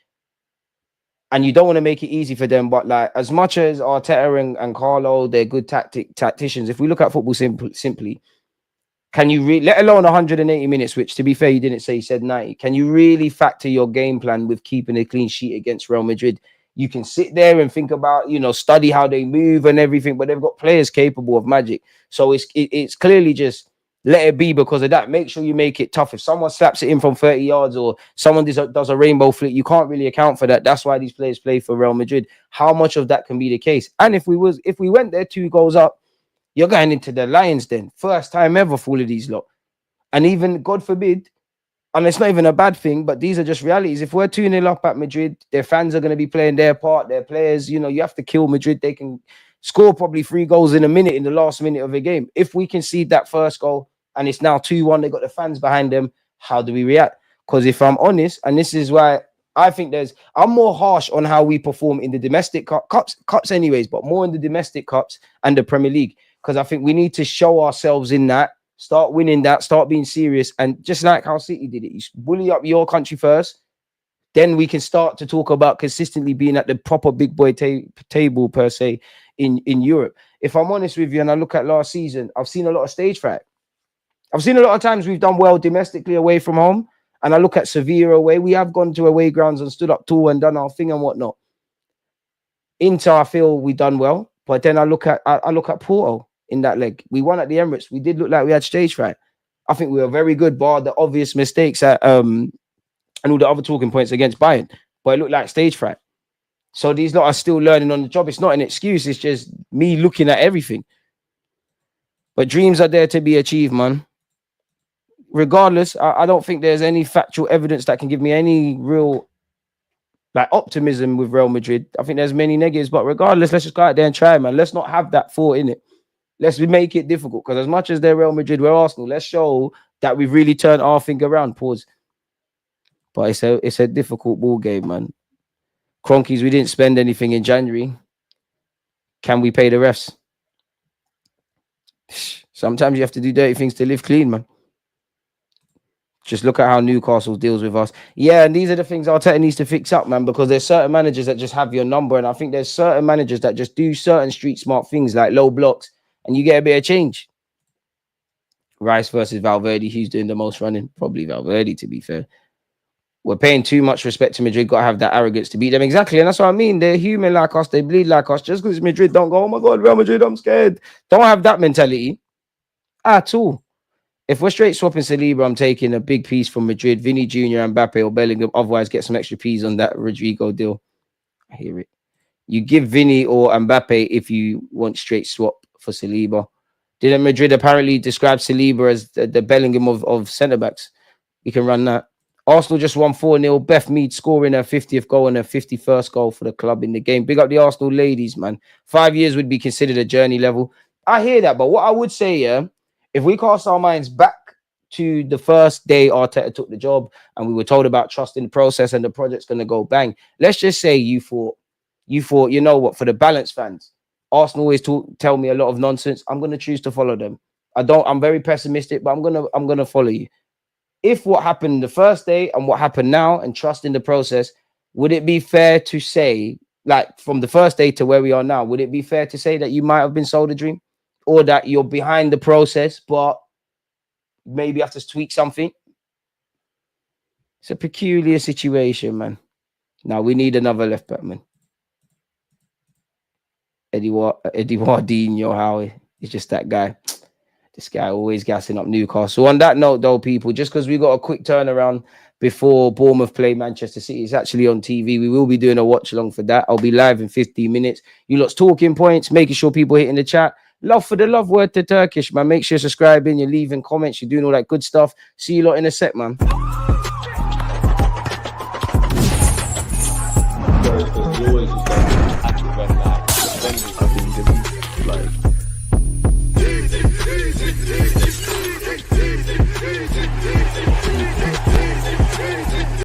And you don't want to make it easy for them. But like as much as Arteta and Carlo, they're good tacticians. If we look at football simply, can you let alone 180 minutes, which to be fair, you didn't say, you said 90. Can you really factor your game plan with keeping a clean sheet against Real Madrid? You can sit there and think about, study how they move and everything, but they've got players capable of magic. So it's clearly just let it be because of that. Make sure you make it tough. If someone slaps it in from 30 yards or someone does a rainbow flick, you can't really account for that. That's why these players play for Real Madrid. How much of that can be the case? And if we went there 2 goals up, you're going into the Lions then. First time ever for all of these lot. And even, God forbid, and it's not even a bad thing, but these are just realities. If we're 2-0 up at Madrid, their fans are going to be playing their part, their players, you have to kill Madrid. They can score probably 3 goals in a minute in the last minute of a game. If we concede that first goal and it's now 2-1, they got the fans behind them, how do we react? Because if I'm honest, and this is why I think I'm more harsh on how we perform in the domestic cups anyways, but more in the domestic cups and the Premier League. Because I think we need to show ourselves in that, start winning that, start being serious. And just like how City did it, you bully up your country first, then we can start to talk about consistently being at the proper big boy table per se in Europe. If I'm honest with you, and I look at last season, I've seen a lot of stage fright. I've seen a lot of times we've done well domestically away from home. And I look at Sevilla away. We have gone to away grounds and stood up tall and done our thing and whatnot. Inter, I feel we done well. But then I look at Porto in that leg. We won at the Emirates. We did look like we had stage fright. I think we were very good, bar the obvious mistakes at and all the other talking points against Bayern. But it looked like stage fright. So these lot are still learning on the job. It's not an excuse. It's just me looking at everything. But dreams are there to be achieved, man. Regardless, I don't think there's any factual evidence that can give me any real optimism with Real Madrid. I think there's many negatives, but regardless, let's just go out there and try, man. Let's not have that thought in it. Let's make it difficult, because as much as they're Real Madrid, we're Arsenal. Let's show that we've really turned our thing around. Pause. But it's a difficult ball game, man. Cronkies, we didn't spend anything in January. Can we pay the refs? Sometimes you have to do dirty things to live clean, man. Just look at how Newcastle deals with us. Yeah, and these are the things Arteta needs to fix up, man, because there's certain managers that just have your number, and I think there's certain managers that just do certain street smart things like low blocks, and you get a bit of change. Rice versus Valverde, who's doing the most running? Probably Valverde, to be fair. We're paying too much respect to Madrid. Got to have that arrogance to beat them. Exactly, and that's what I mean. They're human like us. They bleed like us. Just because Madrid, don't go, oh my God, Real Madrid, I'm scared. Don't have that mentality at all. If we're straight swapping Saliba, I'm taking a big piece from Madrid, Vinny Jr., Mbappe, or Bellingham. Otherwise, get some extra P's on that Rodrigo deal. I hear it. You give Vinny or Mbappe if you want straight swap for Saliba. Didn't Madrid apparently describe Saliba as the Bellingham of centre-backs? We can run that. Arsenal just won 4-0. Beth Mead scoring her 50th goal and her 51st goal for the club in the game. Big up the Arsenal ladies, man. 5 years would be considered a journey level. I hear that, but what I would say, yeah, if we cast our minds back to the first day Arteta took the job and we were told about trusting the process and the project's going to go bang, let's just say you thought, you know what, for the balanced fans, Arsenal always tell me a lot of nonsense. I'm going to choose to follow them. I'm very pessimistic, but I'm going to follow you. If what happened the first day and what happened now and trust in the process, would it be fair to say, like from the first day to where we are now, would it be fair to say that you might have been sold a dream? Or that you're behind the process, but maybe have to tweak something? It's a peculiar situation, man. Now we need another left back, man. Eddie Wardinho, how he's just that guy. This guy always gassing up Newcastle. On that note, though, people, just because we got a quick turnaround before Bournemouth play Manchester City, it's actually on TV. We will be doing a watch along for that. I'll be live in 15 minutes. You lot's talking points, making sure people hit in the chat. Love for the love word to Turkish, man. Make sure you're subscribing, you're leaving comments, you're doing all that good stuff. See you lot in a sec, man. You always